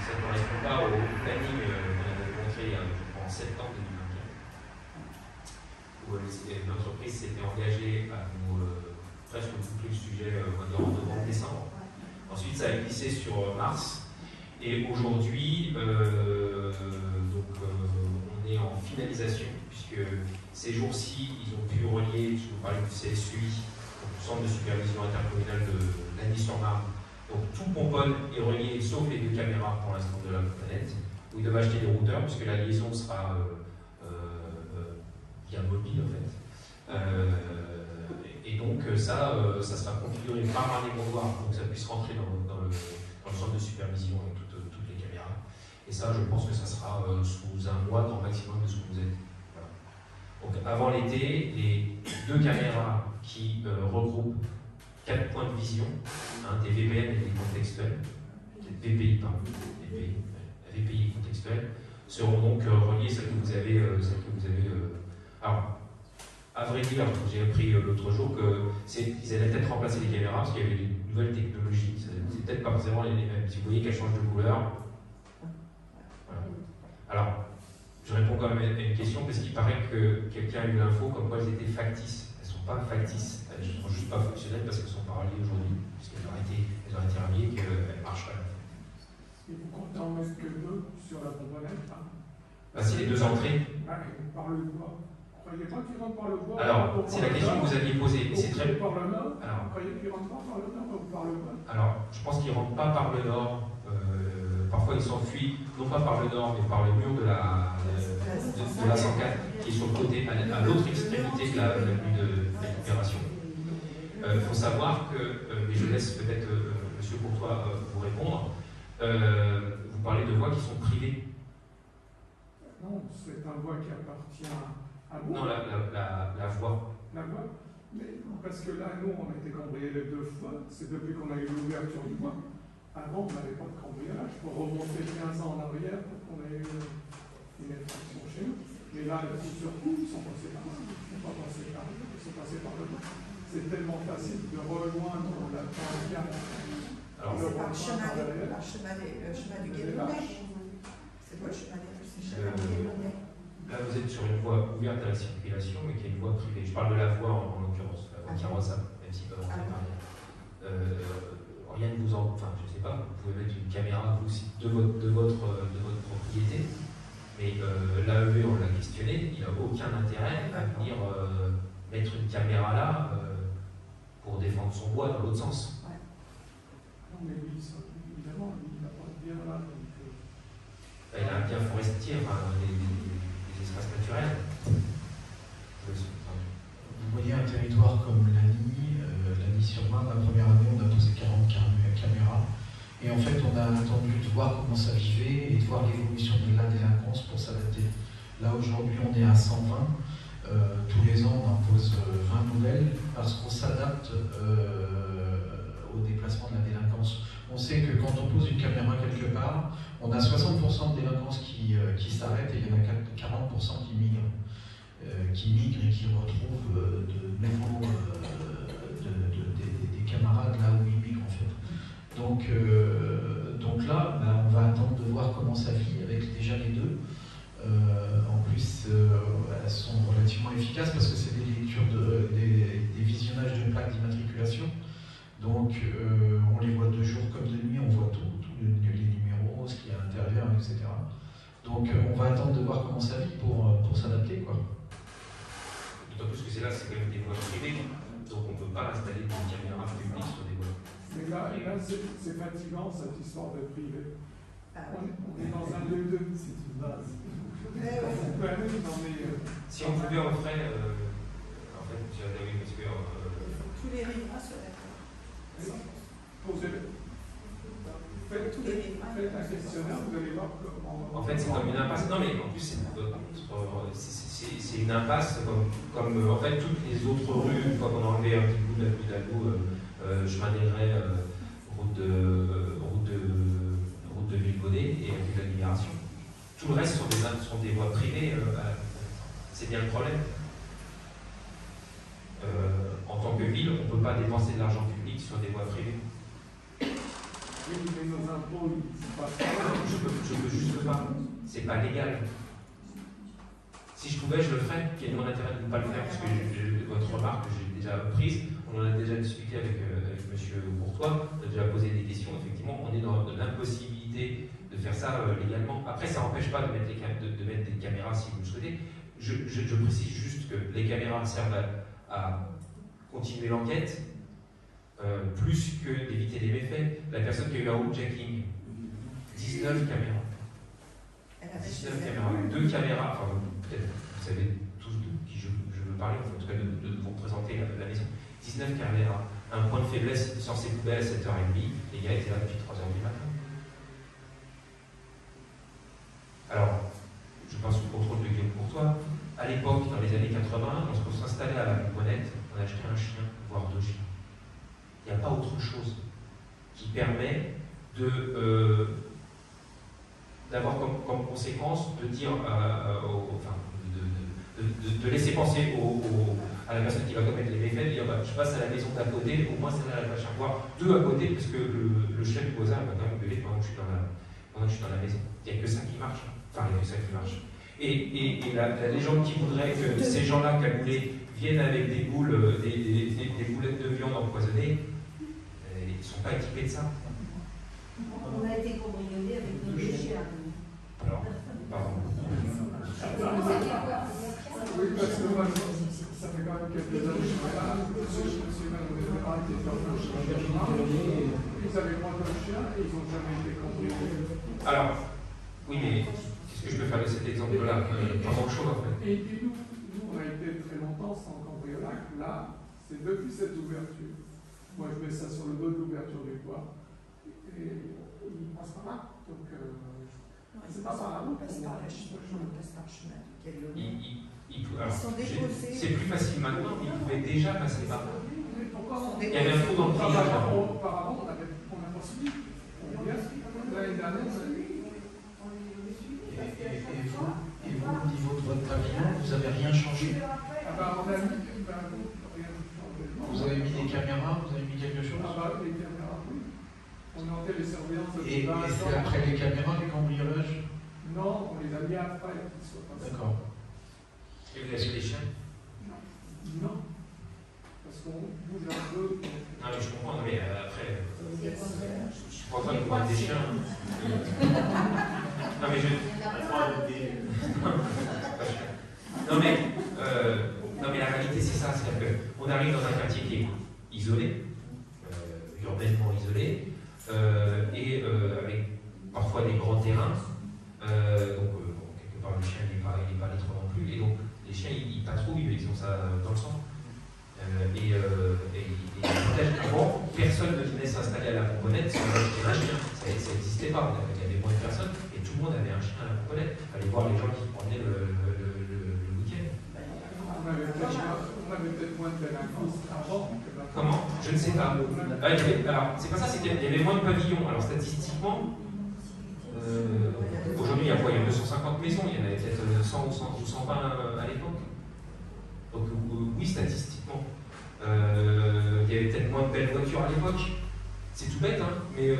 Ça ne correspond pas au planning qu'on avait montré en septembre 2015, où l'entreprise s'était engagée à nous presque boucler le sujet en novembre-décembre. Ensuite, ça a glissé sur mars. Et aujourd'hui, on est en finalisation, puisque ces jours-ci, ils ont pu relier, je vous parlais du CSUI, donc le Centre de supervision intercommunale de Lagny-sur-Marne. Donc tout Pomponne est relié, sauf les deux caméras pour l'instant de la planète, où ils doivent acheter des routeurs, puisque la liaison sera via mobile en fait. Et donc ça sera configuré par un émondoir pour que ça puisse rentrer dans le centre de supervision avec toutes les caméras. Et ça, je pense que ça sera sous un mois dans maximum de ce que vous êtes. Voilà. Donc avant l'été, les deux caméras qui regroupent 4 points de vision, des VPN et des contextuels, des VPI, pardon, VPI contextuels, seront donc reliés, celles que vous avez. Alors, à vrai dire, j'ai appris l'autre jour qu'ils allaient peut-être remplacer les caméras parce qu'il y avait une nouvelle technologie. C'est peut-être pas forcément les mêmes. Si vous voyez qu'elles changent de couleur. Voilà. Alors, je réponds quand même à une question parce qu'il paraît que quelqu'un a eu l'info comme quoi elles étaient factices. Elles ne sont pas factices, elles ne sont juste pas fonctionnelles parce qu'elles sont pas reliées aujourd'hui, puisqu'elles auraient été reliées et qu'elles marcheraient.
Et vous comptez en mettre que deux sur la componente
C'est les deux entrées.
Par le bois. Croyez pas qu'ils rentrent par le bois.
Alors, c'est la question que vous aviez posée. C'est très.
Par le nord.
Alors,
croyez qu'ils rentrent pas par le nord ou par le bas?
Alors, je pense qu'ils ne rentrent pas par le nord. Parfois, ils s'enfuient, non pas par le nord, mais par le mur de la 104, qui est sur le côté, à l'autre extrémité de la l'avenue de la Libération. Il faut savoir que, mais je laisse peut-être M. Courtois vous répondre, vous parlez de voies qui sont privées.
Non, c'est un bois qui appartient à vous.
Non, la voie.
La voie. Mais parce que là, nous, on a été cambriolés 2 fois. C'est depuis qu'on a eu l'ouverture du bois. Avant, on n'avait pas de cambriolage. Il faut remonter 15 ans en arrière pour qu'on ait eu une infraction chez nous. Mais là, le coup sur coup, ils sont passés par là. Ils ne sont pas passés par là. Ils sont passés par le bois. C'est tellement facile de rejoindre la frontière.
Alors,
c'est par le chemin du Quai de Londres. C'est pas le chemin du Quai de Londres.
Là, vous êtes sur une voie ouverte à la circulation, mais qui est une voie privée. Je parle de la voie en l'occurrence, la voie qui envoie ça, même s'ils peuvent rentrer par là. Rien ne vous en. Enfin, je ne sais pas, vous pouvez mettre une caméra vous aussi de votre propriété, mais l'AEV, on l'a questionné, il n'a aucun intérêt à venir mettre une caméra là pour défendre son bois dans l'autre sens.
Ouais.
Non, mais oui, ça, évidemment, il n'a pas de bien là. Donc,
il a un bien forestier, enfin, des espaces naturels. Vous
voyez un territoire comme Lagny-sur-Marne, la première année, on a fait, on a attendu de voir comment ça vivait et de voir l'évolution de la délinquance pour s'adapter. Là, aujourd'hui, on est à 120. Tous les ans, on en pose 20 nouvelles parce qu'on s'adapte au déplacement de la délinquance. On sait que quand on pose une caméra quelque part, on a 60% de délinquance qui s'arrête et il y en a 40% qui migrent et qui retrouvent de nouveau des camarades là où ils migrent en fait. Donc là, on va attendre de voir comment ça vit avec déjà les deux. En plus, elles sont relativement efficaces parce que c'est des lectures, des visionnages de plaques d'immatriculation. Donc, on les voit de jour comme de nuit, on voit tous les numéros, ce qu'il y a à l'intérieur, etc. Donc, on va attendre de voir comment ça vit pour s'adapter, quoi.
D'autant plus que c'est quand même des voies privées, donc on ne peut pas installer des caméras publiques sur des voies.
Mais là c'est fatigant cette histoire de privé.
Ah
On
oui.
est dans un 2-2, c'est une base.
Si on pouvait en ferait, en fait, oui, parce que
Tous les riverains soient d'accord.
Faites un questionnaire, vous allez voir comment.
en fait, c'est comme une impasse. Non, mais en plus, c'est une impasse, comme en fait toutes les autres rues, quand on a enlevé un petit bout de la rue d'Alou, chemin des Grès, route de Villebaudet et rue de la Libération. Tout le reste sont des voies privées. C'est bien le problème. En tant que ville, on ne peut pas dépenser de l'argent public sur des voies privées.
Oui, mais nos impôts, ils passent pas.
Je peux juste pas. C'est pas légal. Si je pouvais, je le ferais. Quel est mon intérêt de ne pas le faire? Parce que votre remarque que j'ai déjà prise, on en a déjà discuté avec M. Courtois, on a déjà posé des questions. Effectivement, on est dans l'impossibilité de faire ça légalement. Après, ça n'empêche pas de mettre des caméras si vous le souhaitez. Je précise juste que les caméras servent à continuer l'enquête, plus que d'éviter les méfaits. La personne qui a eu un hijacking, 19 caméras. 19 caméras, 2 caméras, enfin peut-être vous savez tous de qui je veux parler, en tout cas de vous présenter la maison. 19 caméras, un point de faiblesse sur ces poubelles à 7h30, les gars étaient là depuis 3h du matin. Alors, je pense au contrôle de Guillaume Courtois. À l'époque, dans les années 80, lorsqu'on s'installait à la Poinette, on achetait un chien, voire 2 chiens. Il n'y a pas autre chose qui permet d'avoir comme conséquence de dire, de laisser penser à la personne qui va commettre les méfaits, de dire je passe à la maison d'à côté, au moins celle-là elle va voire 2 à côté, parce que le chien du voisin va quand même gueuler pendant que je suis dans la maison. Il n'y a que ça qui marche. Enfin, il n'y a que ça qui marche. Et la légende qui voudrait que ces gens-là cagoulés viennent avec des boules, des boulettes de viande empoisonnées, ils ne sont pas équipés de ça.
On a été cambriolés avec nos chiens.
Alors, pardon.
Oui, parce que moi, ça fait quand même quelques années que je suis là. Monsieur Emmanuel Véran qui est en ils avaient droit comme chien et ils n'ont jamais été cambriolés.
Alors, oui, mais qu'est-ce que je peux faire de cet exemple-là? Pas grand-chose en fait.
Et nous, on a été très longtemps sans cambriolage. Là, c'est depuis cette ouverture. Moi, je mets ça sur le dos de l'ouverture du toit. Et il ne passe pas là. Donc, c'est pas par là.
On passe par le chemin.
C'est plus facile maintenant, ils pouvaient déjà passer par là.
Il
y avait un trou dans le grillage avant.
Auparavant, on a poursuivi. L'année dernière,
Et vous, au niveau de votre pavillon, vous n'avez rien changé? Vous avez mis des caméras, vous avez mis quelque chose?
Les caméras, oui. On a en télésurveillance.
Et c'est après les caméras, les cambriolages?
Non, on les a mis après qu'ils soient passés.
D'accord.
Et vous avez des chiens?
Non. Parce qu'on bouge un peu.
Non, mais je comprends, mais après, je suis pas en train de prendre des chiens. Non, mais non, mais la réalité, c'est ça. C'est-à-dire qu'on arrive dans un quartier qui est isolé, urbanement isolé, et avec parfois des grands terrains. Donc, quelque part, le chien n'est pas trop non plus. Et donc, les chiens, ils patrouillent, ils ont ça dans le sang. Avant, personne ne venait s'installer à la Pomponnette sans acheter un chien. Ça n'existait pas. Il y avait moins de personnes et tout le monde avait un chien à la Pomponnette. Il fallait voir les gens qui se promenaient le week-end.
On avait peut-être moins de délinquance avant.
Comment? Je ne sais pas. Alors, c'est pas ça, c'est qu'il y avait moins de pavillons. Alors, statistiquement, aujourd'hui, il y a quoi? Il y a 250 maisons, il y en avait peut-être 100 ou 120 à l'époque. Donc, oui, statistiquement. Il y avait peut-être moins de belles voitures à l'époque. C'est tout bête, hein, mais il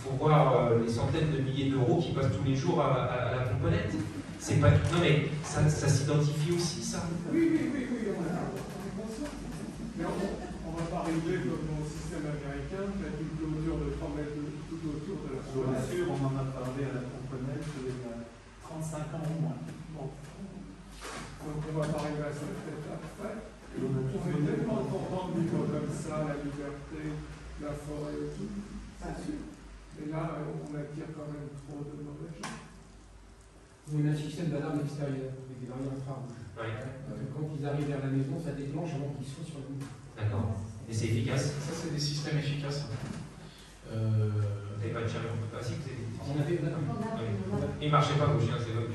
faut voir les centaines de milliers d'euros qui passent tous les jours à la Pomponnette. C'est pas... Non, mais ça s'identifie aussi, ça.
Oui, on est conscient. Mais on va pas régler comme au système américain, mettre une clôture de 3 mètres tout autour de la
Bien sûr, on en a parlé à la Pomponnette il y a 35 ans au moins.
Bon. Donc on va pas arriver à cette étape après.
On
est tellement content de vivre comme ça, la liberté, la forêt et tout, c'est sûr. Et là, on attire quand même trop de mauvais gens.
Vous avez un système d'alarme extérieure avec des barrières infrarouges.
Ouais.
Quand ils arrivent vers la maison, ça déclenche avant qu'ils soient sur le mur.
D'accord. Et c'est efficace?
Ça, c'est des systèmes efficaces.
Vous n'avez pas de chien, on peut pas si
On avait
il ne marchait pas vos chiens, c'est vrai.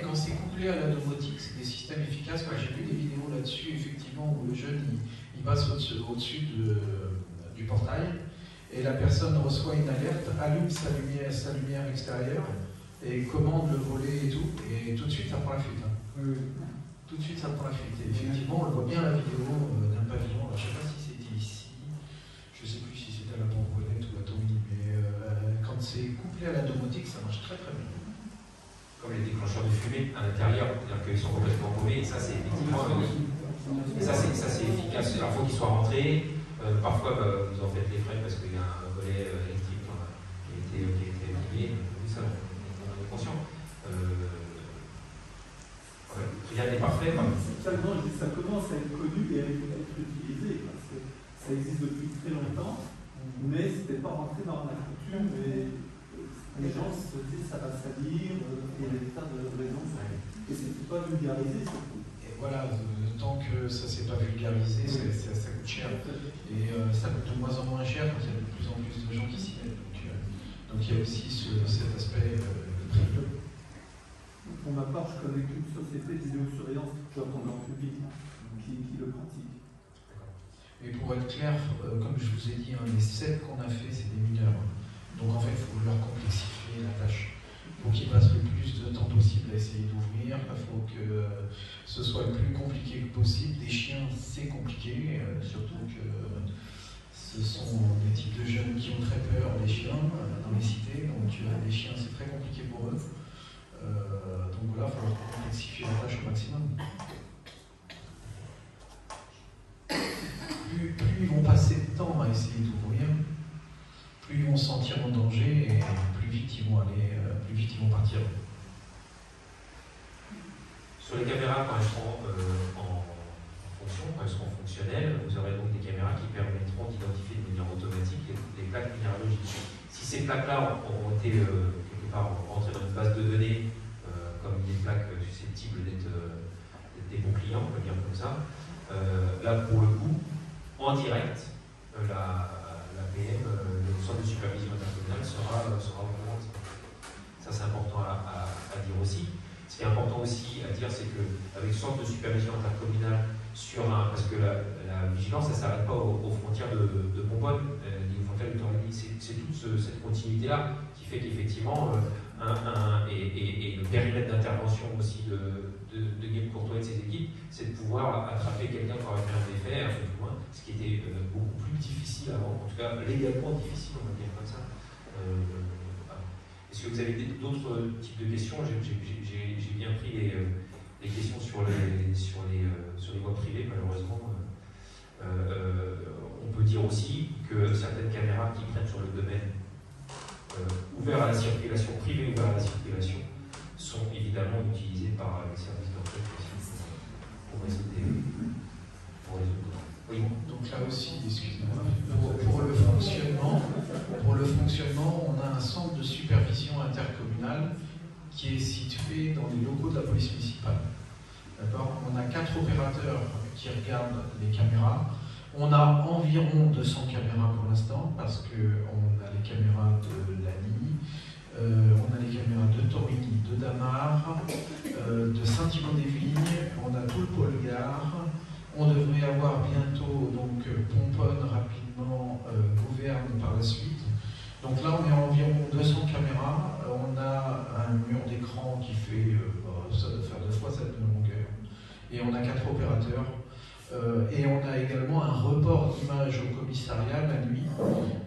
Quand c'est couplé à la domotique, c'est des systèmes efficaces. Moi, j'ai vu des vidéos là-dessus, effectivement, où le jeune il passe au-dessus du portail et la personne reçoit une alerte, allume sa lumière extérieure et commande le volet et tout de suite ça prend la fuite. Hein. Tout de suite ça prend la fuite. Et effectivement, on voit bien la vidéo d'un pavillon. Alors, je ne sais pas si c'était ici, je ne sais plus si c'était à la Pomponnette ou à Tommy, mais quand c'est couplé à la domotique, ça marche très très bien.
Comme les déclencheurs de fumée à l'intérieur, c'est-à-dire qu'ils sont complètement paumés, et ça c'est effectivement c'est efficace. Alors il faut qu'ils soient rentrés, parfois vous en faites les frais parce qu'il y a un volet électrique qui a été activé, oui, ça on est conscient. Rien n'est parfait.
Seulement, je dis ça commence à être connu et à être utilisé, parce que ça existe depuis très longtemps, mais c'était pas rentré dans la coutume, et les gens se disaient ça va salir, et il y a des tas de raisons, et c'était pas vulgarisé surtout.
Et voilà, tant que ça ne s'est pas vulgarisé, ça coûte cher. Et ça coûte de moins en moins cher quand il y a de plus en plus de gens qui s'y mettent. Donc il y a aussi cet aspect prix.
Pour ma part, je connais qu'une société de vidéosurveillance en public qui le pratique.
Et pour être clair, comme je vous ai dit, les 7 qu'on a fait, c'est des mineurs. Donc en fait, il faut leur complexifier la tâche. Il faut qu'ils passent le plus de temps possible à essayer d'ouvrir. Il faut que ce soit le plus compliqué que possible. Des chiens, c'est compliqué, surtout que ce sont des types de jeunes qui ont très peur des chiens dans les cités. Donc les chiens, c'est très compliqué pour eux. Donc voilà, il faut leur complexifier la tâche au maximum. Plus ils vont passer de temps à essayer d'ouvrir, plus ils vont se sentir en danger et plus vite ils vont partir.
Sur les caméras, quand elles seront en fonction, quand elles seront fonctionnelles, vous aurez donc des caméras qui permettront d'identifier de manière automatique les plaques minéralogiques. Si ces plaques-là ont été quelque part rentrées dans une base de données comme des plaques susceptibles d'être des bons clients, on va dire comme ça, là pour le coup, en direct, la PM, le centre de supervision intercommunale sera au courant. Ça c'est important à dire aussi. Ce qui est important aussi à dire, c'est qu'avec ce centre de supervision intercommunale parce que la vigilance, ça ne s'arrête pas aux frontières de Pomponne, ni aux frontières de Torigny. C'est toute cette continuité-là qui fait qu'effectivement, et le périmètre d'intervention aussi de Guillaume Courtois et de ses équipes, c'est de pouvoir attraper quelqu'un qui aurait fait un défait un peu plus loin, ce qui était beaucoup plus difficile avant, en tout cas légalement difficile, on va dire comme ça. Est-ce que vous avez d'autres types de questions? J'ai bien pris les questions sur les voies privées, malheureusement. On peut dire aussi que certaines caméras qui prennent sur le domaine ouvert à la circulation, privé ouvert à la circulation, sont évidemment utilisées par les services d'enquête aussi pour résoudre. Oui.
Donc là aussi, excusez-moi, pour le fonctionnement, on a un centre de supervision intercommunale qui est situé dans les locaux de la police municipale. D'accord? On a 4 opérateurs qui regardent les caméras. On a environ 200 caméras pour l'instant, parce qu'on a les caméras de Lagny, on a les caméras de Torigny, de Damar, de Saint-Thibon-des-Vignes, on a tout le pôle gare. On devrait avoir bientôt donc Pomponne rapidement, Gouverne par la suite. Donc là, on est à environ 200 caméras. On a un mur d'écran qui fait, ça doit faire 2 fois 7 de longueur. Et on a 4 opérateurs. Et on a également un report d'image au commissariat la nuit.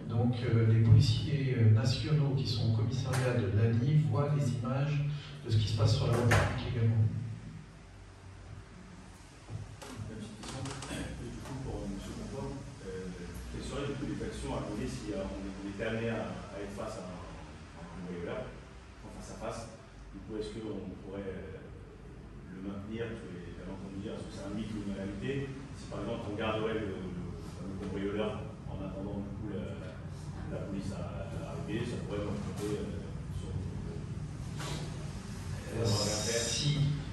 Donc les policiers nationaux qui sont au commissariat de Lagny voient les images de ce qui se passe sur la voie publique également.
Les actions à mener si on était amené à être face à un cambrioleur, face à face. Du coup, est-ce qu'on pourrait le maintenir? Parce que les gens vont nous dire, est-ce que c'est un mythe ou une réalité? Si par exemple on garderait le cambrioleur en attendant du coup la police à arriver, ça pourrait m'affronter sur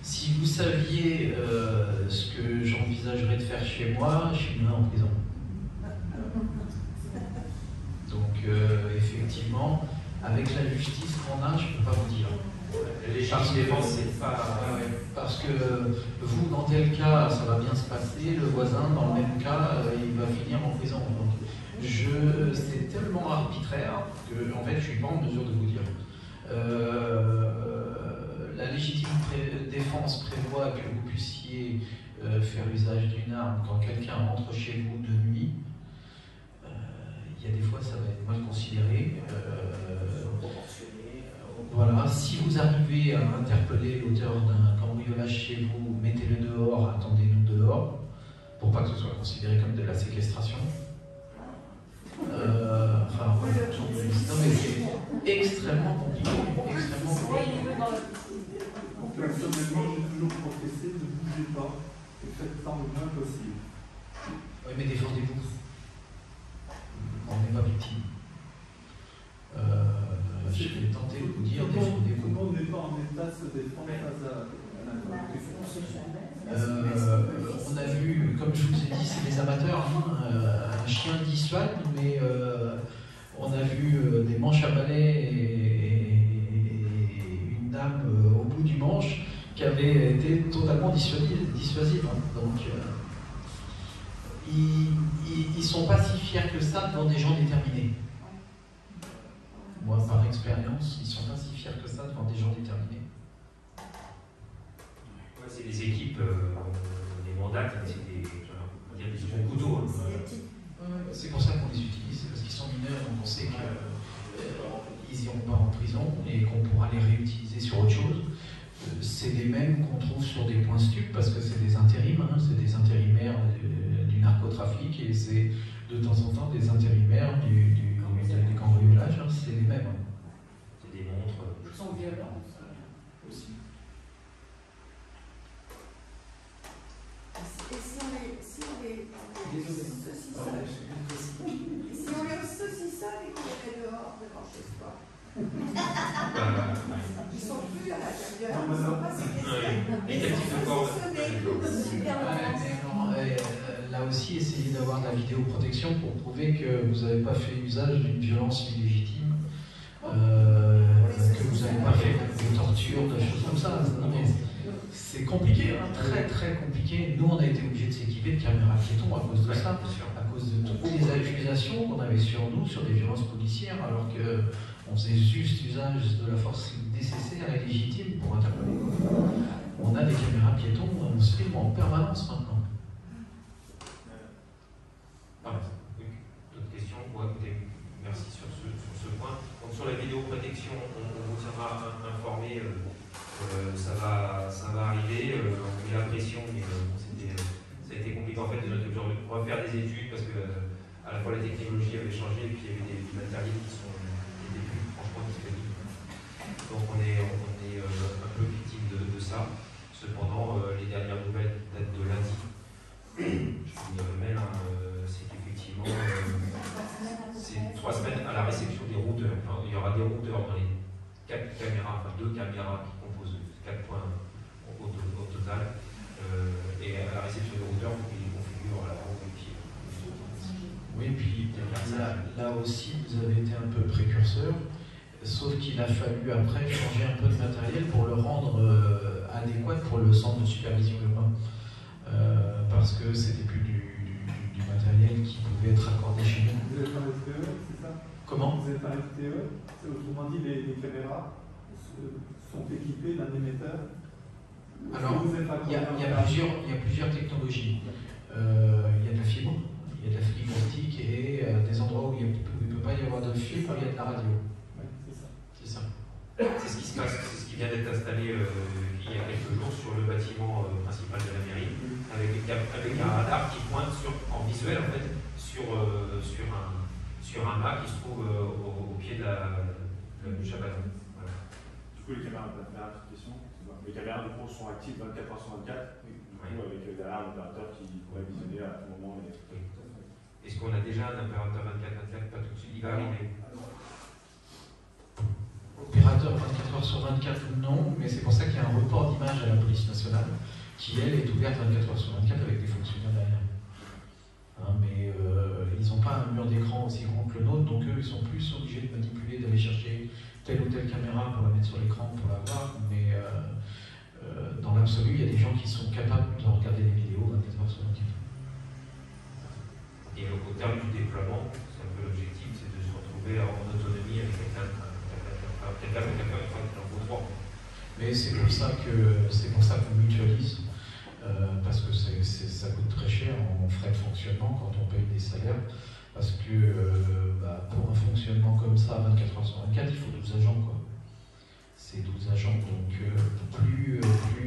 si vous saviez ce que j'envisagerais de faire chez moi, je suis en prison. Donc effectivement, avec la justice qu'on a, je ne peux pas vous dire.
Les charges de défense, c'est pas...
Parce que vous, dans tel cas, ça va bien se passer, le voisin, dans le même cas, il va finir en prison. Donc, c'est tellement arbitraire que, en fait, je ne suis pas en mesure de vous dire. La légitime défense prévoit que vous puissiez faire usage d'une arme quand quelqu'un rentre chez vous de nuit. Il y a des fois, ça va être mal considéré, proportionné. Voilà, si vous arrivez à interpeller l'auteur d'un cambriolage chez vous, mettez-le dehors, attendez-nous dehors, pour pas que ce soit considéré comme de la séquestration. Enfin, voilà. Non, mais c'est extrêmement compliqué. Extrêmement compliqué.
Personnellement, j'ai toujours professé, ne bougez pas et faites ça le moins possible.
Oui, mais défendez-vous. On n'est pas victime. Je vais tenter de vous dire, défendez-vous.
Tout le monde n'est pas en état de se défendre face à
on a vu, comme je vous ai dit, c'est des amateurs, hein, un chien dissuade, mais on a vu des manches à balai et une dame au bout du manche qui avait été totalement dissuasive. Hein. Donc, ils ne sont pas si fiers que ça devant des gens déterminés. Moi, par expérience, ils ne sont pas si fiers que ça devant des gens déterminés.
Ouais, c'est des équipes, des mandats, c'est des gros couteaux.
C'est pour ça qu'on les utilise, parce qu'ils sont mineurs, donc on sait qu'ils n'iront pas en prison et qu'on pourra les réutiliser sur autre chose. C'est les mêmes qu'on trouve sur des points stup, parce que c'est des intérims, hein, c'est des intérimaires du narcotrafic et c'est de temps en temps des intérimaires du cambriolage, hein, c'est les mêmes.
C'est des montres.
Ils sont violents
aussi.
Et si on les saucissonne et qu'on les met dehors devant chez soi, ils ne sont plus à l'intérieur, ils ne sont pas séquestrés.
Là aussi, essayez d'avoir de la vidéoprotection pour prouver que vous n'avez pas fait usage d'une violence illégitime, que vous n'avez pas fait de torture, de choses comme ça. C'est compliqué, hein, très très compliqué. Nous, on a été obligés de s'équiper de caméras piétons à cause de ça, à cause de toutes les accusations qu'on avait sur nous, sur des violences policières, alors qu'on faisait juste usage de la force nécessaire et légitime pour interpeller. On a des caméras piétons, on se filme en permanence maintenant.
D'autres questions? Écoutez, merci sur ce point. Donc sur la vidéoprotection, on vous tiendra informé. Ça va arriver. On met la pression, mais ça a été compliqué en fait de notre obligé de refaire des études parce que à la fois la technologie avait changé et puis il y avait des matériels qui étaient plus franchement disponibles. Donc on est un peu victime de ça. Cependant, les dernières nouvelles datent de lundi. Je vous dirai le mail, hein, c'est qu'effectivement, c'est 3 semaines à la réception des routeurs. Enfin, il y aura des routeurs dans les 4 caméras, enfin 2 caméras qui composent 4 points au total.
là aussi, vous avez été un peu précurseur, sauf qu'il a fallu après changer un peu de matériel pour le rendre adéquat pour le centre de supervision urbain. Parce que c'était plus du matériel qui pouvait être accordé chez nous.
Vous êtes un FTE, c'est ça?
Comment?
Vous êtes un FTE, autrement dit, les caméras sont équipées d'un émetteur.
Alors, il y a plusieurs technologies. Il y a de la fibre, il y a de la fibre optique et des endroits où il ne peut pas y avoir de fibre, il y a de la radio.
Ouais, c'est ça.
C'est ça.
C'est ce qui se passe, c'est ce qui vient d'être installé il y a quelques jours sur le bâtiment principal de la mairie, avec un radar qui pointe en visuel en fait, sur un mât qui se trouve au pied de du Chabanon. Voilà.
Du coup, les caméras, les caméras de course sont actives 24 h sur 24, du coup, avec derrière un opérateur qui pourrait visionner à tout moment.
Est-ce qu'on a déjà un opérateur 24/24? Pas tout de suite, il va arriver.
Opérateur 24 heures sur 24, non, mais c'est pour ça qu'il y a un report d'image à la police nationale qui, elle, est ouverte 24 heures sur 24 avec des fonctionnaires derrière. Mais ils n'ont pas un mur d'écran aussi grand que le nôtre, donc eux, ils sont plus obligés de manipuler, d'aller chercher telle ou telle caméra pour la mettre sur l'écran, pour la voir, mais dans l'absolu, il y a des gens qui sont capables de regarder les vidéos 24 heures sur 24.
Et au terme du déploiement, c'est un peu l'objectif, c'est de se retrouver en autonomie avec quelqu'un qui en faut trois. Mais
c'est pour ça qu'on mutualise, parce que ça coûte très cher en frais de fonctionnement quand on paye des salaires, parce que pour un fonctionnement comme ça, 24 heures sur 24, il faut 12 agents, quoi. C'est 12 agents, donc plus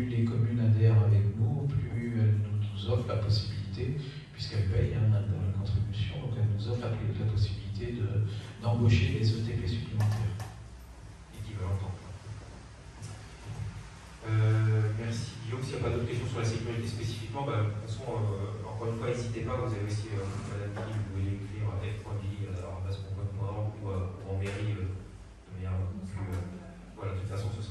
les communes adhèrent avec nous, plus elles nous offrent la possibilité, puisqu'elles payent une contribution, donc elles nous offrent la possibilité d'embaucher des ETP supplémentaires.
Équivalent temps. Merci Guillaume. S'il n'y a pas d'autres questions sur la sécurité spécifiquement, de toute façon, encore une fois, n'hésitez pas, vous avez aussi Madame Billy, vous pouvez l'écrire à f.billy@base.com.org ou en mairie de manière plus. Voilà, de toute façon, ce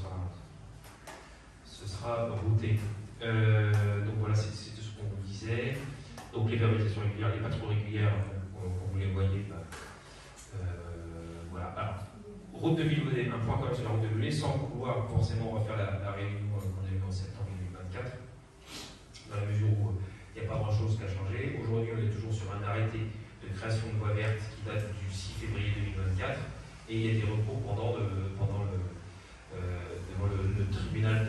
sera routé. Donc voilà, c'est tout ce qu'on vous disait. Donc les verbalisations régulières, les pas trop régulières, comme vous les voyez, voilà. Alors, route de Villevaudet, un point quand même sur la route de Villevaudet, sans vouloir forcément refaire la réunion qu'on a eue en septembre 2024, dans la mesure où il n'y a pas grand-chose qui a changé. Aujourd'hui, on est toujours sur un arrêté de création de voies vertes qui date du 6 février 2024, et il y a des recours devant le tribunal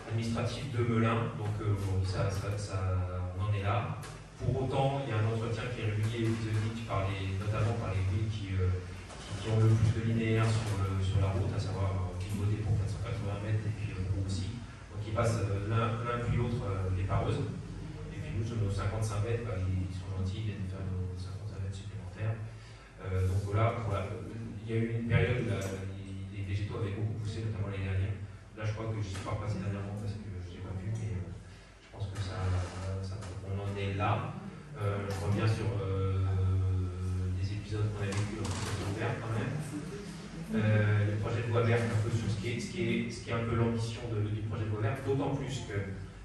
administratif de Melun, donc on en est là. Pour autant, il y a un entretien qui est régulier et épisodique notamment par les villes qui ont le plus de linéaires sur la route, à savoir Villevaudet pour 480 mètres et puis Roux aussi. Donc ils passent l'un puis l'autre les pareuses. Et puis nous, sur nos 55 mètres, ils sont gentils, ils viennent faire nos 55 mètres supplémentaires. Donc voilà, il y a eu une période où les végétaux avaient beaucoup poussé, notamment l'année dernière. Là, je crois que je ne suis pas passé dernièrement parce que je n'ai pas vu, mais je pense que on en est là. Je reviens sur des épisodes qu'on a vécu dans le projet de ouvert quand même. Le projet de voie verte, un peu sur ce qui est un peu l'ambition du projet de voie verte, d'autant plus que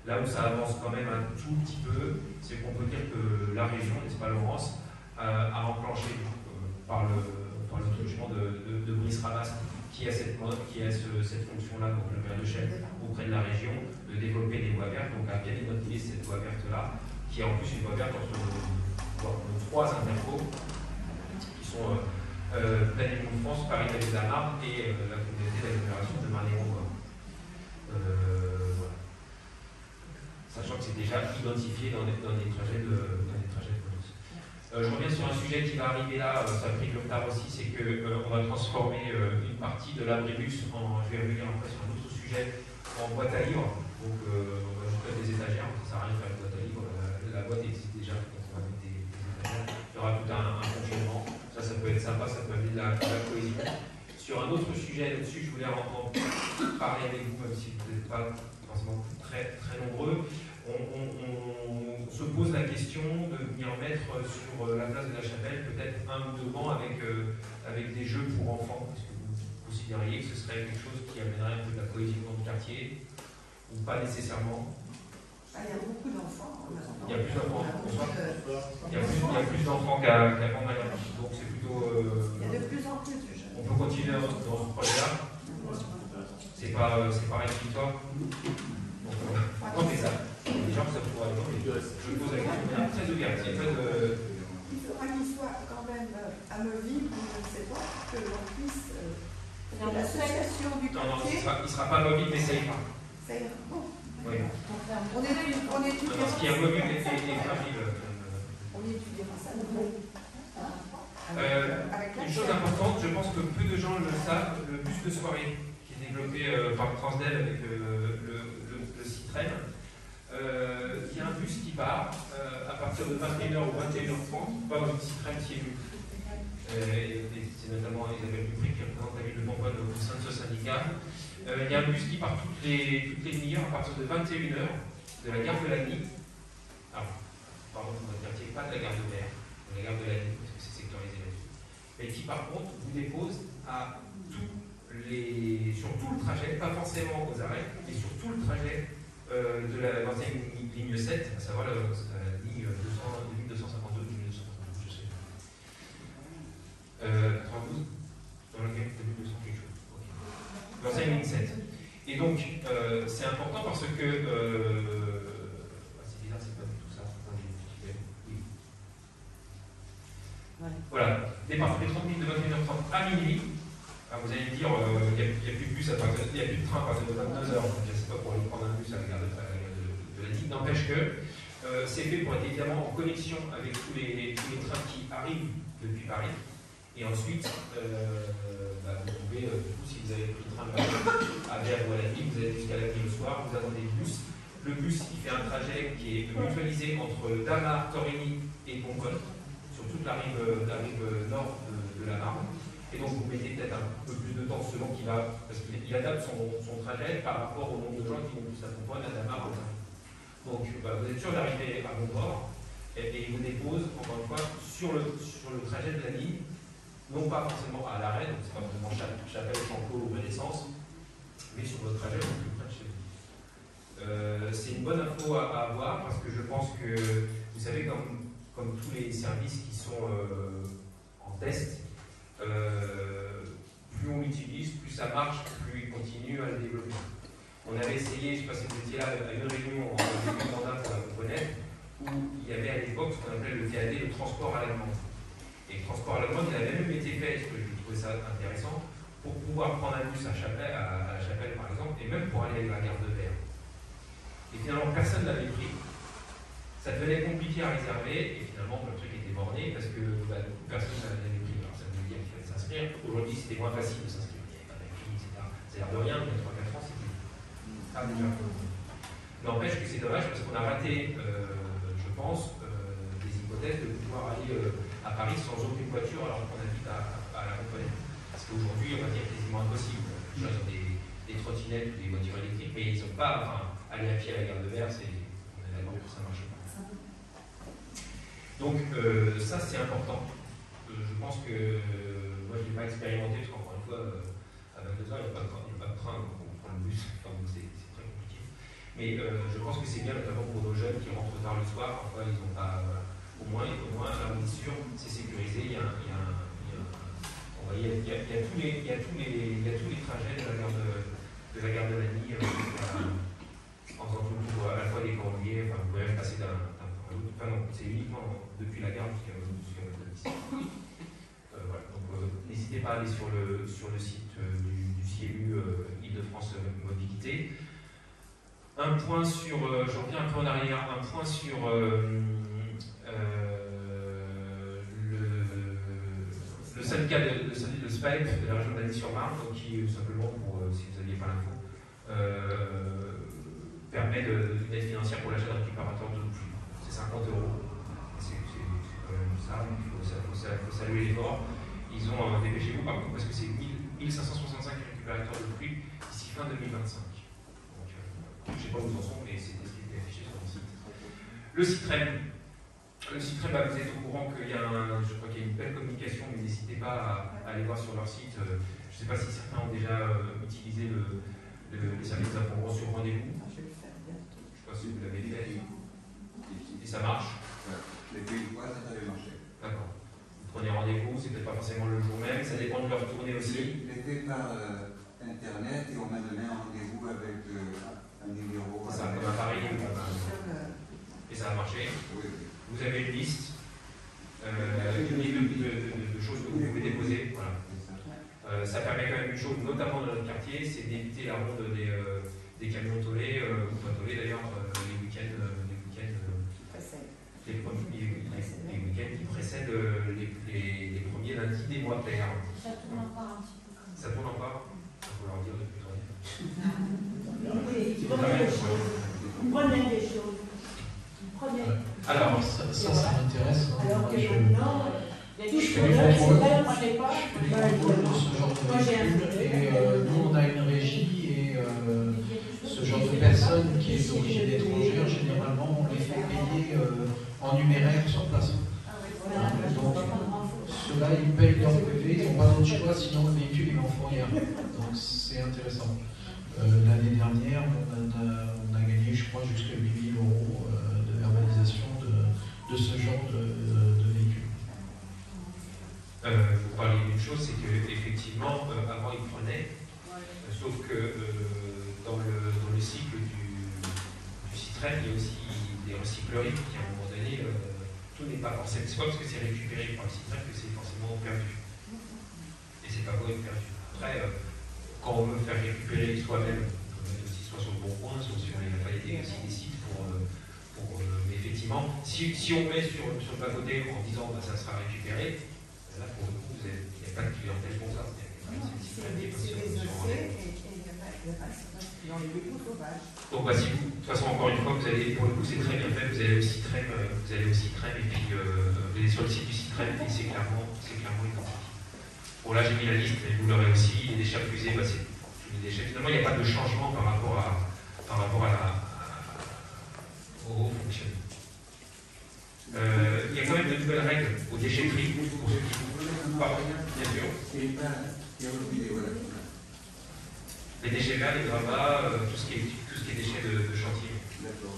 là où ça avance quand même un tout petit peu, c'est qu'on peut dire que la région, n'est-ce pas Laurence, a enclenché par le truchement de Brice-Rabas, qui a cette fonction-là, donc le maire de Chelles, auprès de la région, de développer des voies vertes, donc a bien identifié cette voie verte-là, qui est en plus une voie verte entre nos trois intercos, qui sont Planning de France, Paris de la Marne et la communauté d'agglomération de Marne-et-Rondouin. Voilà. Sachant que c'est déjà identifié dans des trajets de police. Je reviens sur un sujet qui va arriver là, ça a pris du retard aussi, c'est qu'on va transformer une partie de l'abribus je vais revenir après sur un autre sujet, en boîte à livres. Donc on va ajouter des étagères, ça ne sert à rien de faire une boîte à livres, la boîte existe déjà, donc on va mettre des étagères. Il y aura tout un fonctionnement, ça peut être sympa, ça peut amener de la cohésion. Sur un autre sujet là-dessus, je voulais en parler avec vous, même si vous n'êtes pas forcément très, très nombreux. On se pose la question de venir mettre sur la place de la Chapelle peut-être un ou deux bancs avec des jeux pour enfants. Est-ce que vous considériez que ce serait quelque chose qui amènerait un peu de la cohésion dans le quartier ou pas nécessairement?
Il y a beaucoup d'enfants.
Il y a plus d'enfants. Il y a plus d'enfants qu'avant Marianne. Donc c'est plutôt.
Il y a de plus en plus de jeunes.
On peut continuer dans ce projet-là. C'est pas rédhibitoire. Donc on fait ça. Les gens ça pourra aller. Je pose la question très ouverte.
Il faudra qu'il soit quand même amovible, je ne sais pas, que l'on puisse. L'association du quartier.
Non, il ne sera pas mobile, mais ça ira.
Ça ira. Bon.
Oui.
On étudiera.
Ce qui est mobile est fragile.
On étudiera ça.
Une chose importante, je pense que peu de gens le savent, le bus de soirée qui est développé par Transdev avec le Citrem, il y a un bus qui part à partir de 21h ou 21h30, pas dans une Citrem qui est vue. C'est notamment Isabelle Dupri qui représente la ville de Bourgogne au sein de ce syndicat. Il y a un bus qui part toutes les demi-heures à partir de 21h de la gare de Lagny. Alors, pardon, on va dire pas de la gare de Mer, de la gare de Lagny, parce que c'est sectorisé là-dessus. Mais qui par contre vous dépose sur tout le trajet, pas forcément aux arrêts, mais sur tout le trajet de l'ancienne ligne 7, à savoir la ligne 2252, 2252, je sais. 92, dans laquelle 2200 quelque chose. Okay. L'ancienne ligne 7. Et donc, c'est important parce que. C'est bizarre, c'est pas du tout ça. Oui. Ouais. Voilà. Départ tous les 30 minutes de 21h30 à minuit. Alors vous allez me dire, il n'y a plus de bus à partir il n'y a plus de train à partir de 22h. Je ne sais pas pour aller prendre un bus à la gare de la ligne. N'empêche que c'est fait pour être évidemment en connexion avec tous les trains qui arrivent depuis Paris. Et ensuite, vous pouvez, si vous avez pris le train à Berre ou à la ville, vous allez jusqu'à la ville le soir, vous attendez le bus. Le bus, il fait un trajet qui est mutualisé entre Damar, Torigny et Bombonne, sur toute la rive nord de la Marne. Et donc, vous mettez peut-être un peu plus de temps selon qu'il va, parce qu'il adapte son trajet par rapport au nombre de gens qui vont plus à Bombonne, à Damar, donc, vous êtes sûr d'arriver à bon port et il vous dépose, encore une fois, sur le trajet de la ligne. Non pas forcément à l'arrêt, donc c'est pas vraiment Chapelle, Champeau ou Renaissance, mais sur votre trajet le plus près de chez vous. C'est une bonne info à avoir parce que je pense que, vous savez, comme tous les services qui sont en test, plus on l'utilise, plus ça marche, plus il continue à le développer. On avait essayé, je ne sais pas si vous étiez là, à une réunion en début de mandat pour la componente, où il y avait à l'époque ce qu'on appelait le TAD, le transport à la demande. Et le transport à la demande, il avait même été fait, parce que je trouvais ça intéressant, pour pouvoir prendre un bus à la Chapelle par exemple, et même pour aller à la gare de Berre. Et finalement, personne ne l'avait pris. Ça devenait compliqué à réserver, et finalement, le truc était borné, parce que beaucoup de personnes ne l'avaient pris. Alors ça veut dire qu'il fallait s'inscrire. Aujourd'hui, c'était moins facile de s'inscrire. Il n'y avait pas d'accueil, etc. C'est l'air de rien, mais il y a 3-4 ans, c'était pas déjà. N'empêche que c'est dommage, parce qu'on a raté, je pense, des hypothèses de pouvoir aller à Paris sans aucune voiture alors qu'on habite à la componente. Parce qu'aujourd'hui, on va dire quasiment impossible. Les gens ont des trottinettes ou des voitures électriques, mais ils n'ont pas, aller à pied à la gare de Berre, on est d'accord que ça ne marche pas. Donc, ça c'est important. Je pense que, moi je ne l'ai pas expérimenté, parce qu'encore une fois, à 22h, il n'y a pas de train, donc on prend le bus, c'est très compliqué. Mais je pense que c'est bien, notamment pour nos jeunes qui rentrent tard le soir, parfois ils n'ont pas. Au moins, là on est sûr, c'est sécurisé, il y a tous les trajets de la gare de Lagny en faisant tout le tour à la fois des Cornouillers, vous pouvez même passer d'un point à l'autre, non, c'est uniquement depuis la gare jusqu'à ici. Voilà, donc n'hésitez pas à aller sur le site du CIEMU Île-de-France Mobilité. Un point sur, je reviens un peu en arrière, un point sur le syndicat, le SPAEP de la région de Lagny-sur-Marne, qui simplement pour, si vous n'aviez pas l'info, permet d'une aide financière pour l'achat d'un préparateur de pluie. C'est 50 €. C'est quand même ça, il faut saluer l'effort. Ils ont dépêchez-vous par contre parce que c'est 1565 récupérateurs de pluie d'ici fin 2025. Donc, je ne sais pas où ils en sont, mais c'est ce qui était affiché sur le site. Le Citrem. Le Citrem, vous êtes au courant qu'il y a je crois qu'il y a une belle communication, mais n'hésitez pas à aller voir sur leur site. Je ne sais pas si certains ont déjà utilisé les services d'information sur rendez-vous. Je ne sais pas si vous l'avez fait. ça marche.
Les pays de fois, ça avait marché.
D'accord. Vous prenez rendez-vous, c'est peut-être pas forcément le jour même, ça dépend de leur tournée aussi.
Je l'ai fait par Internet et on m'a donné un rendez-vous avec un numéro.
C'est un comme à Paris. Et ça a marché.
Oui.
Vous avez une liste de choses que vous pouvez déposer. Voilà. Ça permet quand même une chose, notamment dans notre quartier, c'est d'éviter la ronde des camions tolés, ou pas tolés d'ailleurs, les week-ends qui précèdent les premiers lundis des mois pairs.
Ça tourne encore un petit peu comme
ça. Ça tourne encore? Il faut leur dire depuis
Oui, ils prenaient des choses.
Alors,
ça m'intéresse.
Alors que maintenant, tout ce qu'on
a,
c'est vrai, on ne sait pas.
Ce genre de véhicule, et nous on a une régie et ce genre de personnes qui est d'origine étrangère, généralement on les fait payer en numéraire sur place. Donc ceux-là ils payent leur PV, ils n'ont pas d'autre choix, sinon le véhicule il est en fourrière. Donc c'est intéressant. L'année dernière on a gagné je crois jusqu'à 8 000 € de verbalisation de ce genre de véhicule.
Vous parlez d'une chose, c'est qu'effectivement, avant ils prenaient, sauf que dans le cycle du Citroën, il y a aussi des recycleries qui, à un moment donné, tout n'est pas forcément. C'est pas parce que c'est récupéré par le Citroën que c'est forcément perdu. Et c'est pas beau être perdu. Après, quand on veut faire récupérer soi-même, on peut mettre aussi soit sur le bon coin, soit sur les localités aussi des sites mais effectivement, si on met sur le bas-côté en disant bah, ça sera récupéré, là pour le coup, il n'y a pas de clientèle pour ça. Donc bah, si vous, de toute façon encore une fois, vous allez, pour le coup c'est très bien fait, vous allez au Citroën, et puis vous allez sur le site du Citroën et c'est clairement identifié. Bon là j'ai mis la liste, mais vous l'aurez aussi, les déchets refusés, bah, c'est les déchets. Finalement il n'y a pas de changement par rapport au fonctionnement. Il y a quand même de nouvelles règles aux déchetteries pour ceux qui vous parlent, bien sûr. Les déchets verts, les gravats, tout ce qui est déchets de chantier.
D'accord.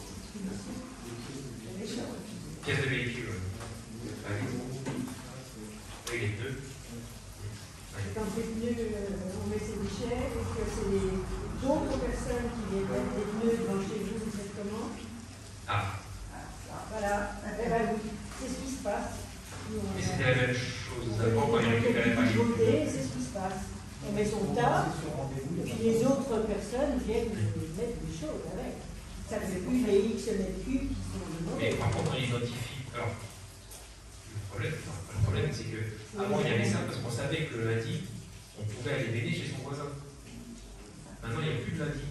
Pièces de véhicule. Oui, les pneus.
Quand les pneus, on met ses déchets, et que c'est d'autres personnes qui viennent mettre des pneus devant chez vous, vous faites comment? Voilà, c'est ce qui se passe.
Mais c'était la même chose avant quand il récupérait pas les pneus.
C'est ce qui se passe. On met son tas, et puis les autres personnes viennent mettre des choses avec. Ça fait plus les X mètres cubes qui sont
mais par contre, on identifie. Alors, le problème c'est que avant il y avait ça parce qu'on savait que le lundi, on pouvait aller baigner chez son voisin. Maintenant, il n'y a plus de lundi.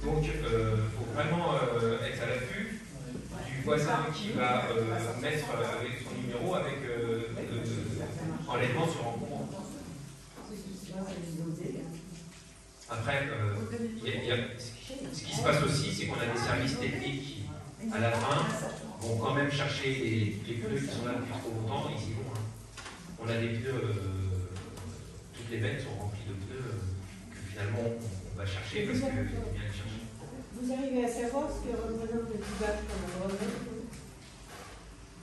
Donc, il faut vraiment être à l'affût du voisin qui va mettre avec son numéro avec enlèvement sur encombrement. Après, ce qui se passe aussi, c'est qu'on a des services techniques qui, à la fin, vont quand même chercher les pneus qui sont là depuis trop longtemps, ils y vont. Hein. On a des pneus, toutes les bêtes sont remplies de pneus que finalement on va chercher parce qu'il faut bien les chercher.
Vous arrivez à savoir ce que représente le tubac quand on remet?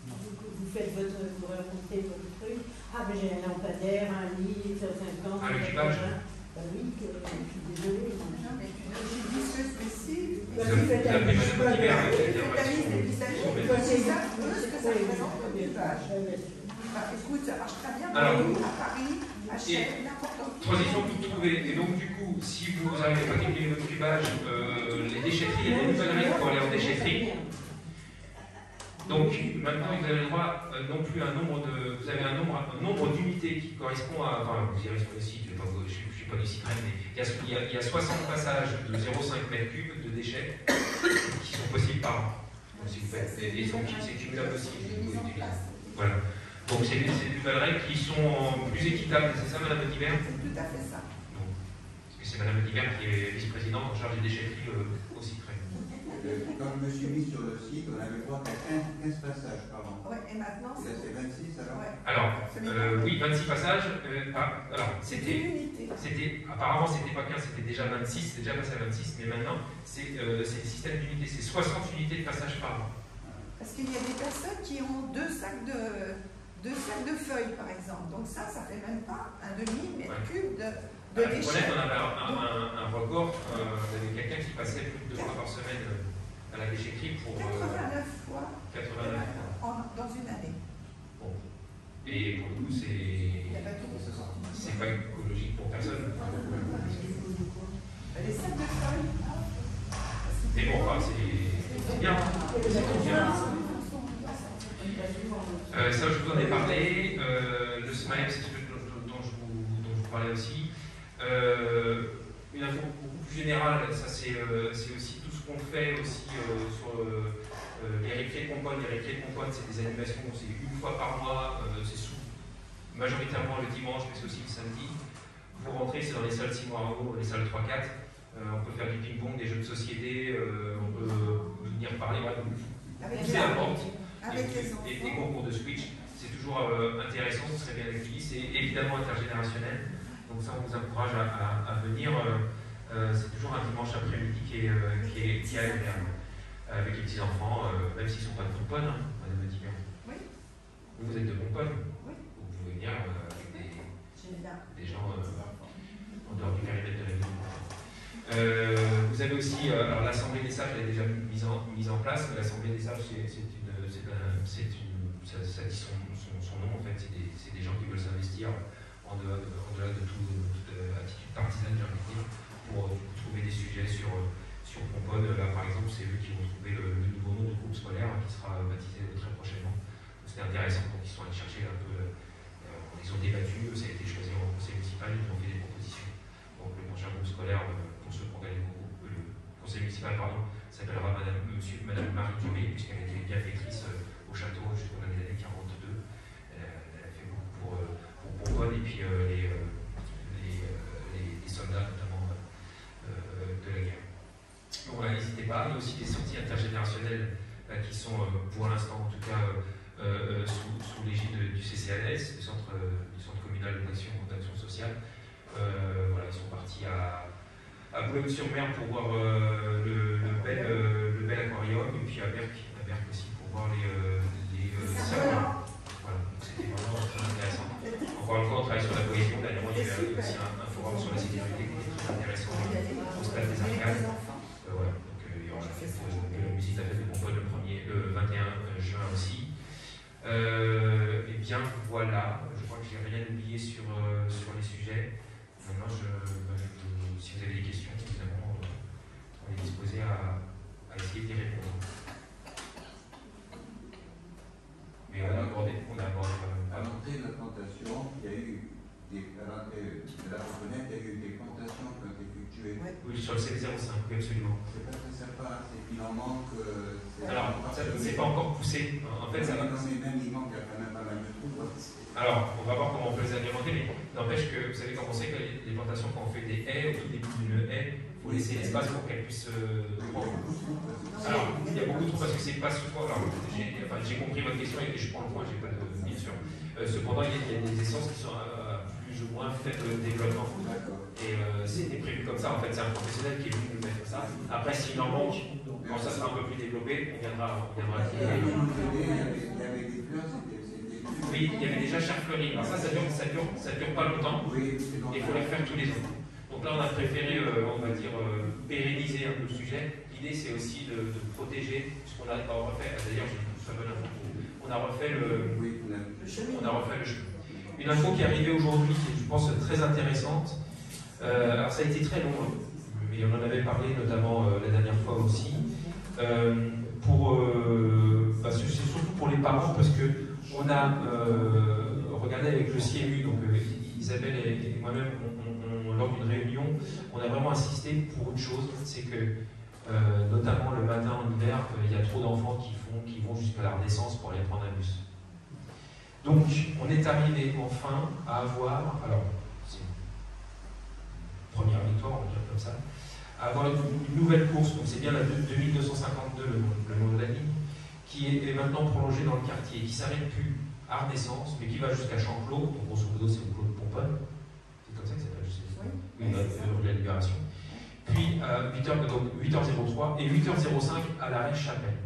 Vous faites vous racontez votre truc. Ah, mais j'ai un lampadaire, un lit, 50.
Ah, le tubage?
Bah oui, je suis désolée.
J'ai dit ce spécifique.
Vous avez Madame Hibert avec la
C'est ça, ce que ça représente le tubage. Écoute, ça marche très bien à Paris, à Chelles, n'importe où.
Transition toute trouvée. Et donc, du coup, si vous n'arrivez pas à calculer votre tubage, les déchetteries, il y a des nouvelles règles pour aller en déchetterie. Donc, maintenant, vous avez le droit non plus à un nombre de. Vous avez un nombre d'unités qui correspond à. Enfin, vous irez sur le site, je ne suis pas du Citroën, mais il y a 60 passages de 0,5 m3 de déchets qui sont possibles par an. Donc, si vous faites. Et donc, c'est cumulable aussi. Voilà. Donc, c'est des nouvelles règles qui sont plus équitables. C'est ça, Madame Hibert?
C'est tout à fait ça.
Bon. Parce que c'est Madame Hibert qui est vice-présidente en charge des déchetteries au Citroën.
Quand je me suis mis sur le site, on avait le droit qu'à 15 passages par an.
Ouais, et maintenant
Et là, c'est 26 alors?
Ouais.
Alors, oui, 26 passages. Alors, apparemment, c'était pas 15, c'était déjà 26, c'est déjà passé à 26, mais maintenant, c'est le système d'unités, c'est 60 unités de passage par an.
Parce qu'il y a des personnes qui ont deux sacs de feuilles, par exemple. Donc ça fait même pas un demi-mètre cube de déchets.
On avait un record, on avait quelqu'un qui passait plus de 2 fois par semaine à la déchetterie pour...
89 fois
89 fois.
dans une année.
Bon. Et pour le coup, c'est pas écologique pour personne.
Les sacs de feuilles.
Mais bon, enfin, c'est bien. Ça, je vous en ai parlé. Le SMILE, c'est ce dont je vous parlais aussi. Une info beaucoup plus générale, ça c'est aussi tout ce qu'on fait aussi sur les récrés de compote. Les récrés de compote, c'est des animations, c'est une fois par mois, c'est majoritairement le dimanche, mais c'est aussi le samedi. Vous rentrez, c'est dans les salles Simorao, les salles 3-4. On peut faire du ping-pong, des jeux de société, on peut venir parler, pousser la porte, et des concours de Switch. C'est toujours intéressant, ce serait bien accueilli. C'est évidemment intergénérationnel, donc ça on vous encourage à venir. C'est toujours un dimanche après-midi qui est agréable, avec les petits-enfants, même s'ils ne sont pas de Pomponne, Madame Mathieu.
Oui.
Vous êtes de Pomponne.
Oui.
Vous pouvez venir avec des gens en dehors du périmètre de la ville. Vous avez aussi, alors l'Assemblée des sages elle est déjà mise en place, mais l'Assemblée des sages, ça dit son nom en fait, c'est des gens qui veulent s'investir en delà de toute attitude partisane, j'ai envie de dire, pour trouver des sujets sur Pomponne. Là par exemple, c'est eux qui vont trouver le nouveau nom de groupe scolaire qui sera baptisé très prochainement. C'était intéressant, donc ils sont allés chercher un peu, ils ont débattu, ça a été choisi en conseil municipal, ils ont fait des propositions. Donc le prochain groupe scolaire, pour ceux qui ont gagné le conseil municipal, s'appellera Madame Marie Duré, puisqu'elle a été bienfaitrice au château jusqu'aux années 42. Elle a fait beaucoup pour Pomponne et puis les soldats notamment de la guerre. Donc voilà, n'hésitez pas. Il y a aussi des sorties intergénérationnelles qui sont pour l'instant en tout cas sous l'égide du CCAS, du Centre communal d'action sociale. Voilà, ils sont partis à Boulogne-sur-Mer pour voir le bel aquarium, et puis à Berck aussi pour voir les cerfs. Voilà, donc c'était vraiment très intéressant. Encore une fois, on travaille sur la cohésion. Dernièrement, il y a eu aussi un forum sur la sécurité qui était très intéressant au stade des Arcades. Voilà, donc il y aura la musique à la fête de Pomponne le 21 juin aussi. Et bien voilà, je crois que j'ai rien oublié sur les sujets. Maintenant, si vous avez des questions, évidemment, on est disposé à essayer d'y répondre. Mais on a abordé quand même pas.
À l'entrée de la plantation, il y a eu à l'entrée de la reconnaître, il y a eu des plantations qui ont été effectuées.
Oui, sur le C05, oui, absolument.
C'est pas très sympa, c'est qu'il en manque.
Alors, c'est pas encore poussé. En fait, ça va.
Mais même il manque quand même pas mal de trous.
Alors, on va voir comment on peut les agrémenter, mais n'empêche que vous savez comment c'est que les plantations, quand on fait des haies, au tout début d'une haie, il faut laisser l'espace pour qu'elle puisse prendre. Alors, il y a beaucoup de trous parce que c'est pas souvent. Alors, j'ai compris votre question et je prends le point, j'ai pas de. Bien sûr. Cependant, il y a des essences qui sont plus ou moins faibles développement. Et c'était prévu comme ça. En fait, c'est un professionnel qui est venu nous mettre ça. Après, s'il en manque, quand ça sera un peu plus développé, on viendra.
Il y avait des fleurs,
oui, il y avait déjà chaque fleurie. Alors ça dure pas longtemps.
Oui,
il faut les faire tous les ans. Donc là, on a préféré, on va dire, pérenniser un peu le sujet. L'idée, c'est aussi de protéger ce qu'on a refait. D'ailleurs, j'ai une très bonne info. On a refait le chemin. Une info qui est arrivée aujourd'hui, qui est, je pense, très intéressante. Alors ça a été très long, mais on en avait parlé notamment la dernière fois aussi. C'est surtout pour les parents, parce que on a regardé avec le CMU, donc Isabelle et moi-même, lors d'une réunion, on a vraiment insisté pour une chose, c'est que notamment le matin en hiver, il y a trop d'enfants qui vont jusqu'à la Renaissance pour aller prendre un bus. Donc on est arrivé enfin à avoir, alors c'est une première victoire, on va dire comme ça, à avoir une nouvelle course, donc c'est bien la 2252 le nom de la ligne, qui est maintenant prolongée dans le quartier, qui ne s'arrête plus à Renaissance, mais qui va jusqu'à Champclos, donc grosso modo c'est au Clos de Pomponne, c'est comme ça que ça s'appelle, je sais, rue de la Libération. Puis 8h03 et 8h05 à l'arrêt Chapelle.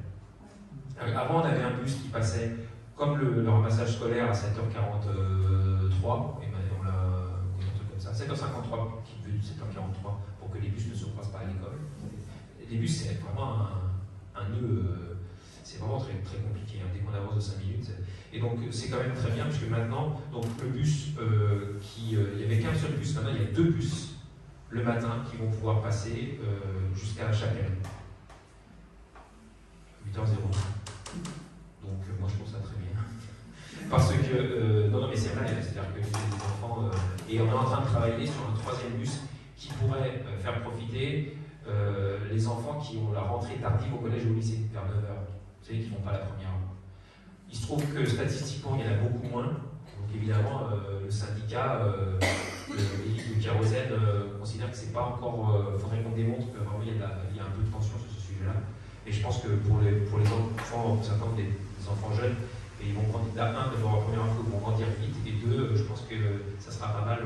Avant, on avait un bus qui passait comme le ramassage scolaire à 7h43, et maintenant on l'a, un truc comme ça, 7h53 qui veut 7h43 pour que les bus ne se croisent pas à l'école. Les bus, c'est vraiment un nœud, c'est vraiment très, très compliqué, hein, dès qu'on avance de 5 minutes. Et donc c'est quand même très bien, parce que maintenant, donc, le bus, il n'y avait qu'un seul bus, maintenant il y a 2 bus le matin qui vont pouvoir passer jusqu'à la Chapelle. 8h05. Donc moi je trouve ça très bien. Parce que, non mais c'est vrai, c'est-à-dire que les enfants, et on est en train de travailler sur un 3e bus qui pourrait faire profiter les enfants qui ont la rentrée tardive au collège ou au lycée, vers 9h, vous savez, qui ne font pas la première heure. Il se trouve que statistiquement il y en a beaucoup moins, donc évidemment le syndicat, le kérosène considère que c'est pas encore, il faudrait qu'on démontre que vraiment il y a un peu de tension sur ce sujet-là. Et je pense que pour les enfants, certains des enfants jeunes, et ils vont grandir, d'un, de voir la première info, ils vont grandir vite, et 2, je pense que ça sera pas mal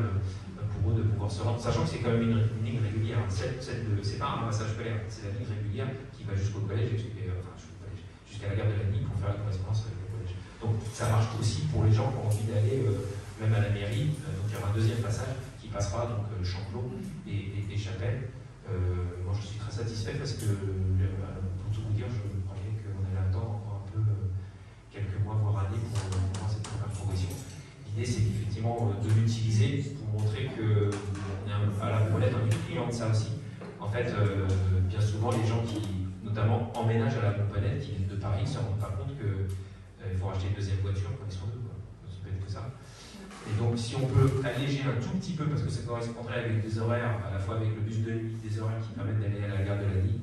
pour eux de pouvoir se rendre, sachant que c'est quand même une ligne régulière. C'est pas un ramassage scolaire, c'est la ligne régulière qui va jusqu'au collège, jusqu'à la gare de Lagny pour faire la correspondance avec le collège. Donc ça marche aussi pour les gens qui ont envie d'aller même à la mairie. Donc il y aura un 2e passage qui passera donc Champlon et Chapelle. Moi je suis très satisfait parce que pour tout vous dire, je croyais qu'on allait attendre encore un peu quelques mois voire années pour voir cette première progression. L'idée c'est effectivement de l'utiliser pour montrer qu'on est à la Pompelette un client de ça aussi. En fait, bien souvent les gens qui notamment emménagent à la Pompelette, qui viennent de Paris, ne se rendent pas compte qu'il faut acheter une 2e voiture quand ils sont 2, quoi. C'est bête que ça. Et donc si on peut alléger un tout petit peu, parce que ça correspondrait avec des horaires, à la fois avec le bus de nuit, des horaires qui permettent d'aller à la gare de Lagny.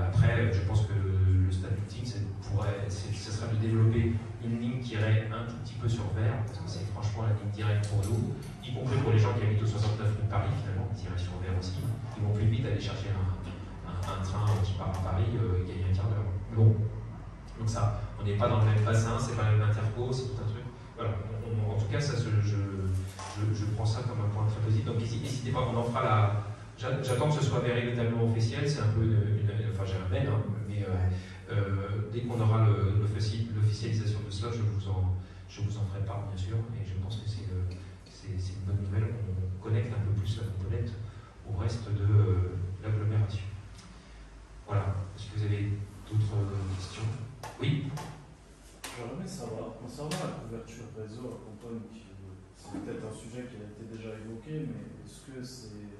Après, je pense que le stade ultime, ce serait de développer une ligne qui irait un tout petit peu sur Vert, parce que c'est franchement la ligne directe pour nous, y compris pour les gens qui habitent au 69 rue de Paris, finalement, qui iraient sur Vert aussi. Ils vont plus vite aller chercher un train qui part à Paris, gagner un quart d'heure. Bon, donc ça, on n'est pas dans le même bassin, c'est pas le même interco, c'est tout un truc. Voilà, en tout cas, ça, je prends ça comme un point très positif. Donc n'hésitez pas, on en fera la. J'attends que ce soit véritablement officiel, c'est un peu enfin j'ai un mail, hein, mais dès qu'on aura l'officialisation de cela, je vous en ferai part bien sûr, et je pense que c'est une bonne nouvelle, on connecte un peu plus la Pompelette au reste de l'agglomération. Voilà, est-ce que vous avez d'autres questions? Oui.
J'aimerais savoir, concernant la couverture réseau à Pomponne, c'est peut-être un sujet qui a été déjà évoqué, mais est-ce que c'est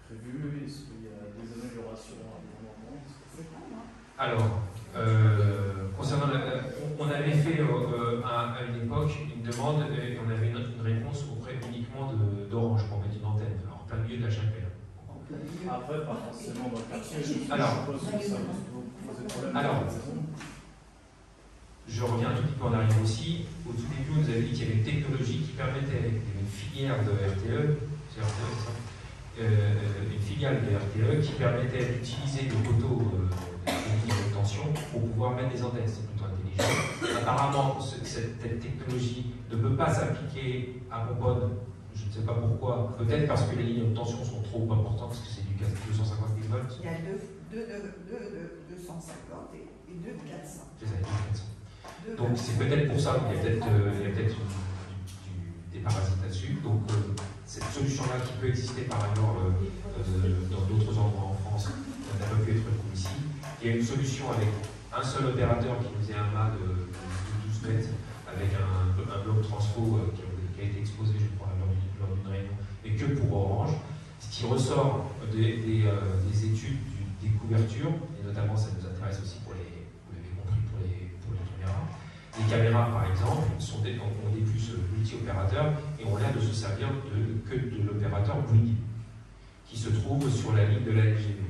prévu? Est-ce qu'il y a des améliorations à mon moment?
Alors, concernant on avait fait à une époque une demande et on avait une réponse auprès uniquement d'Orange pour mettre une antenne, alors en plein milieu de la Chapelle.
Après, pas forcément dans le quartier, je
alors,
suppose que ça vous pose problème.
Alors, je reviens un tout petit peu en arrière aussi. Au tout début, on nous avait dit qu'il y avait une technologie qui permettait, il y avait une filière de RTE, c'est RTE, c'est ça, une filiale de RTE qui permettait d'utiliser le poteau de ligne de tension pour pouvoir mettre des antennes. C'est plutôt intelligent. Apparemment, cette technologie ne peut pas s'appliquer à Pomponne. Je ne sais pas pourquoi. Peut-être parce que les lignes de tension sont trop importantes, parce que c'est du 250 000 volts.
Il y a deux de 250 et deux de 400.
C'est ça, 400. Donc c'est peut-être pour ça qu'il y a peut-être des parasites là-dessus. Donc cette solution-là qui peut exister par ailleurs dans d'autres endroits en France n'a pas pu être trouvée ici. Il y a une solution avec un seul opérateur qui faisait un mât de 12 mètres avec un bloc transfo qui a été exposé, je crois, lors d'une réunion, mais que pour Orange. Ce qui ressort des études des couvertures, et notamment ça nous intéresse aussi pour les, vous l'avez compris, pour les caméras. Les caméras, par exemple, ont des puces multi-opérateurs et ont l'air de se servir que de l'opérateur Bouygues, qui se trouve sur la ligne de la LGV.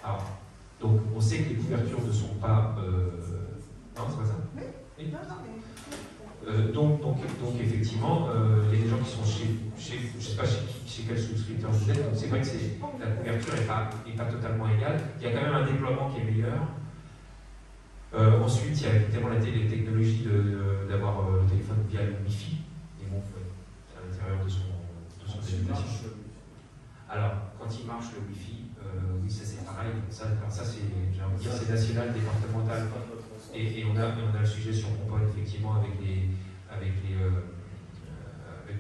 Alors, donc, on sait que les couvertures ne sont pas... Non, c'est pas ça? Oui. Donc effectivement, il y a des gens qui sont je ne sais pas chez quel souscripteur vous êtes, donc c'est vrai que la couverture n'est pas totalement égale. Il y a quand même un déploiement qui est meilleur. Ensuite, il y a évidemment les technologies d'avoir le téléphone via le Wi-Fi. Et bon, c'est à l'intérieur de son destination. Alors, quand il marche le Wi-Fi, oui, ça c'est pareil. Ça c'est, j'ai envie de dire, c'est national, départemental. Et on a le sujet sur Pomponne, effectivement, avec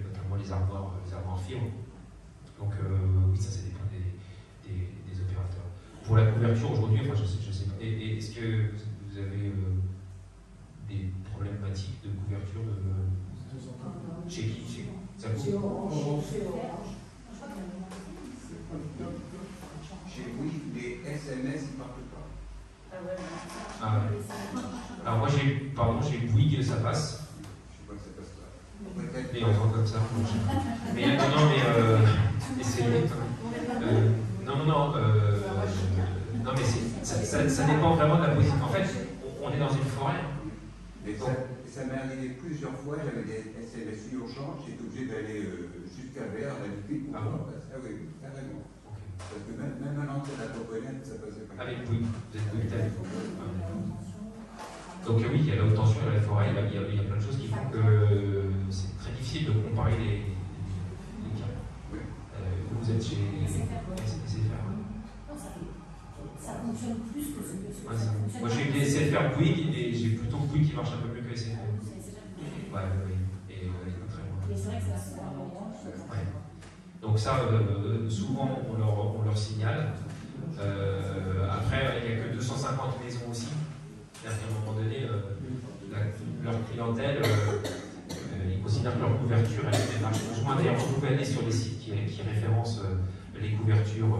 notamment les armoires en fibre. Donc oui, ça dépend des opérateurs. Pour la couverture aujourd'hui, enfin, je sais pas. Est-ce que vous avez des problématiques de couverture chez qui? Ça
Chez oui, les SMS ne partent pas.
Ah ouais. Alors moi j'ai Bouygues, ça passe.
Je sais pas que ça passe pas.
Mais on entend comme ça. Mais non mais ça dépend vraiment de la position. En fait, on est dans une forêt.
Mais ça m'est arrivé plusieurs fois, j'avais des SMS urgents, j'étais obligé d'aller jusqu'à vers la limite pour voir passer. Ah oui, carrément. Parce que même à l'entrée de la Pomponne, ça passait pas.
Avec Bouygues, vous êtes Bouygues. Donc oui, il y a la haute tension, il y a la forêt, il y a plein de choses qui font que c'est très difficile de comparer les cas.
Oui.
Vous êtes chez SFR.
Ça fonctionne plus que ce que ça fonctionne.
Moi j'ai SFR Bouygues et j'ai plutôt Bouygues qui marche un peu mieux que SFR. Ouais, oui. Et très loin.
Mais c'est vrai que ça se voit vraiment.
Ouais. Donc ça, souvent on leur signale. Après, il n'y a que 250 maisons aussi. C'est-à-dire qu'à un moment donné, leur clientèle, ils considèrent que leur couverture elle marche plus ou moins. D'ailleurs, vous pouvez aller sur les sites qui référencent les couvertures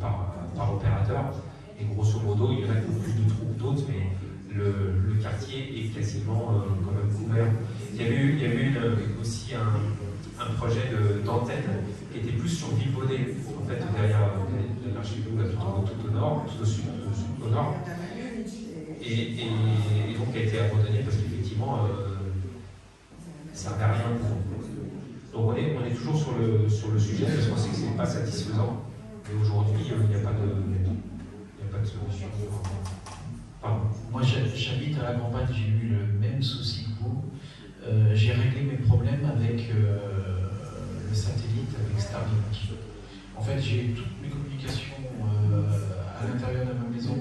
par opérateur. Et grosso modo, il y en a qui ont plus de trous que d'autres, mais le quartier est quasiment quand même couvert. Il y avait eu aussi un projet d'antenne qui était plus sur Vibonnet, en fait, derrière chez nous, là, tout au nord, tout au sud, au nord. Et donc a été abandonné parce qu'effectivement, ça n'avait rien pour nous. Donc on est toujours sur le sujet parce qu'on sait que ce n'est pas satisfaisant. Mais aujourd'hui, il n'y a pas de solution. Pardon.
Moi, j'habite à la campagne, j'ai eu le même souci que vous. J'ai réglé mes problèmes avec le satellite, avec Starlink. En fait, j'ai toutes mes communications à l'intérieur de ma maison.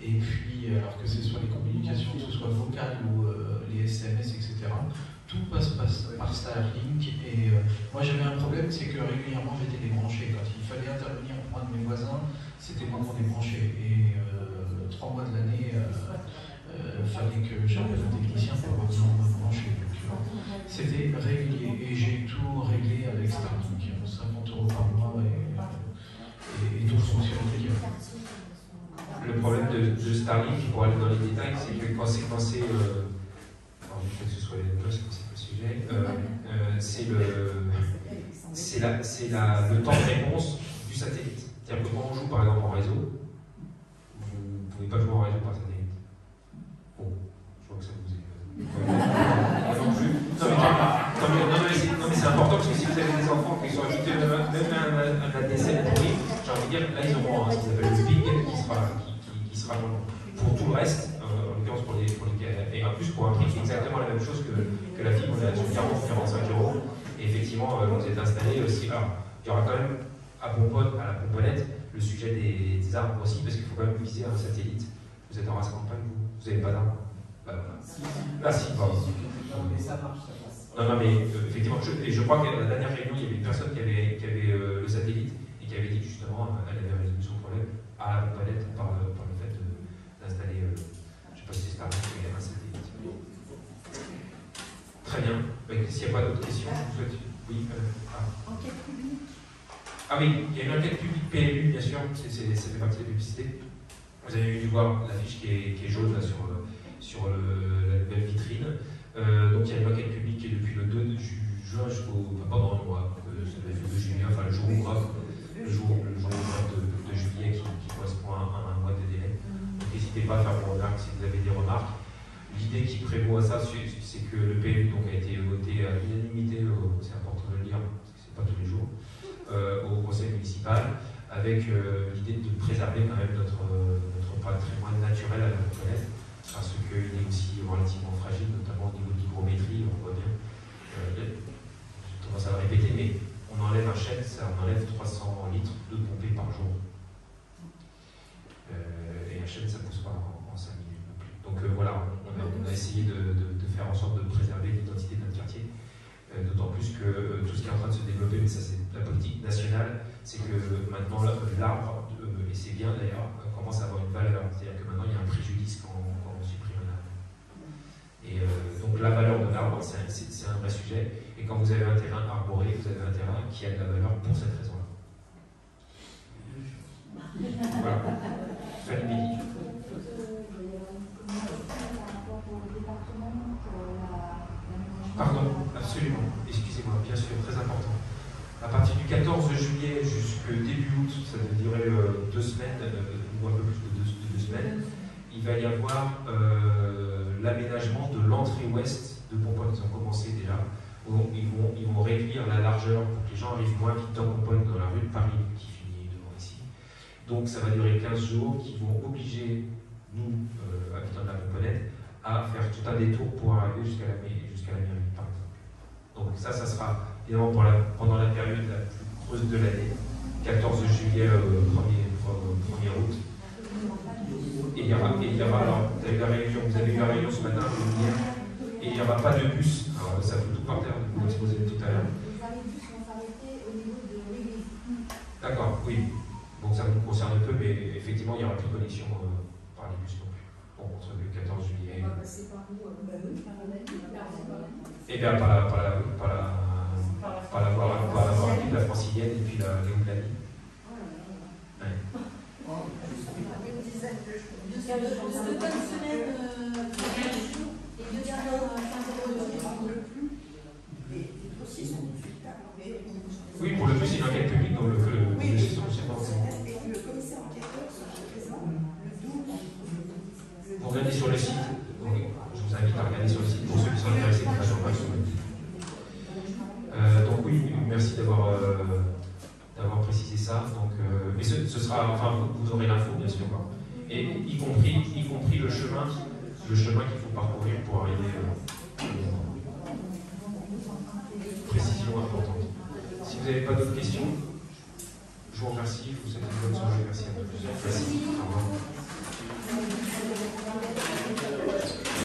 Et puis, alors que ce soit les communications, que ce soit vocales ou les SMS, etc., tout passe par Starlink. Et moi, j'avais un problème, c'est que régulièrement, j'étais débranché. Quand il fallait intervenir pour un de mes voisins, c'était moi qu'on débranchait. Et 3 mois de l'année, il fallait que j'appelle un technicien pour avoir besoin de me brancher. C'était régulier. Et j'ai tout réglé avec Starlink. 50 € par mois et tout fonctionne bien.
Le problème de Starlink, pour aller dans les détails, c'est que quand c'est alors peut-être que ce soit les notes, c'est pas le sujet, c'est le temps de réponse du satellite. C'est-à-dire que quand on joue par exemple en réseau, vous ne pouvez pas jouer en réseau par satellite. Bon, je vois que ça vous est. Moi non plus. Non mais c'est important parce que si vous avez des enfants qui sont habitués même à la DSL pourrie, j'ai envie de dire, là ils auront ce qu'ils appellent le ping qui sera pour tout le reste, en l'occurrence pour les et en plus pour un prix qui est exactement la même chose que la fibre, on est sur 40-45 €. Et effectivement, vous êtes installé aussi. Alors, il y aura quand même à la Pomponette le sujet des arbres aussi, parce qu'il faut quand même viser un satellite. Vous êtes en race campagne, vous n'avez pas d'arbres. Bah, voilà. Ah si, pardon.
Mais ça marche, ça passe.
Non, mais effectivement, je crois qu'à la dernière réunion, il y avait une personne qui avait le satellite et qui avait dit que justement, elle avait résolu son problème à la Pomponette par le fait d'installer, je ne sais pas si c'est Starlink, mais un satellite. Très bien. S'il n'y a pas d'autres questions, je vous souhaite. Oui.
Enquête publique.
Ah oui, il y a une enquête publique PLU, bien sûr, ça fait partie de la publicité. Vous avez dû voir l'affiche qui est jaune là, sur la nouvelle vitrine. Donc il y a une enquête publique qui est depuis le 2 juin pendant un mois, ça doit être le 2 juillet, enfin le jour ouvrable, le jour de juillet qui correspond à un mois de délai. Donc n'hésitez pas à faire vos remarques si vous avez des remarques. L'idée qui prévaut à ça, c'est que le PLU donc, a été voté à l'unanimité, c'est important de le dire, parce que ce n'est pas tous les jours, au conseil municipal, avec l'idée de préserver quand même notre patrimoine naturel à la Pomponette, parce qu'il est aussi relativement fragile, notamment au niveau de l'hygrométrie, on voit bien. J'ai tendance à le répéter, mais on enlève un chêne, ça on enlève 300 litres d'eau pompée par jour. Et un chêne, ça ne pousse pas en 5 minutes non plus. Donc voilà, essayer de faire en sorte de préserver l'identité de notre quartier. D'autant plus que tout ce qui est en train de se développer, mais ça c'est la politique nationale, c'est que maintenant l'arbre, et c'est bien d'ailleurs, commence à avoir une valeur. C'est-à-dire que maintenant il y a un préjudice quand on supprime un arbre. Et donc la valeur de l'arbre, c'est un vrai sujet. Et quand vous avez un terrain arboré, vous avez un terrain qui a de la valeur pour cette raison-là. Voilà. Fanny. Pardon, absolument. Excusez-moi, bien sûr, très important. À partir du 14 juillet jusqu'au début août, ça devait durer 2 semaines, ou un peu plus de 2 semaines, il va y avoir l'aménagement de l'entrée ouest de Pomponne. Ils ont commencé déjà. Ils vont réduire la largeur pour que les gens arrivent moins vite dans Pomponne, dans la rue de Paris, qui finit devant ici. Donc ça va durer 15 jours, qui vont obliger nous, habitants de la Pomponnette, à faire tout un détour pour arriver jusqu'à la mairie, par exemple. Donc ça sera évidemment pendant la période la plus creuse de l'année, 14 juillet, 1er août. Et il y aura alors, vous avez eu la réunion ce matin, hier, et il n'y aura pas de bus. Alors ça fout tout par terre, vous l'exposez tout à l'heure.
Les bus vont s'arrêter au niveau de l'église.
D'accord, oui. Donc ça nous concerne peu, mais effectivement il n'y aura plus de connexion par les bus non plus. Bon, entre le 14 juillet.
On va passer par où?
Eh bien par la voie rapide, la francilienne et puis la Léon-Blany.
Une dizaine de jours.
Il y a deux bonnes semaines, et 2 dernières 15 jours.
Les dossiers sont consultables.
Oui, pour le bus, il y a une enquête publique dans le dossier sur le
Et le commissaire enquêteur sera présent le 12.
Vous regardez sur le site. Donc, je vous invite à regarder sur le site pour ceux qui sont intéressés par la sur le site. Donc oui, merci d'avoir précisé ça. Donc, mais ce sera, enfin, vous aurez l'info bien sûr, et y compris le chemin qu'il faut parcourir pour arriver. Précision importante. Si vous n'avez pas d'autres questions, je vous remercie. Je vous souhaite une bonne soirée. Merci à tous. Merci. Au revoir.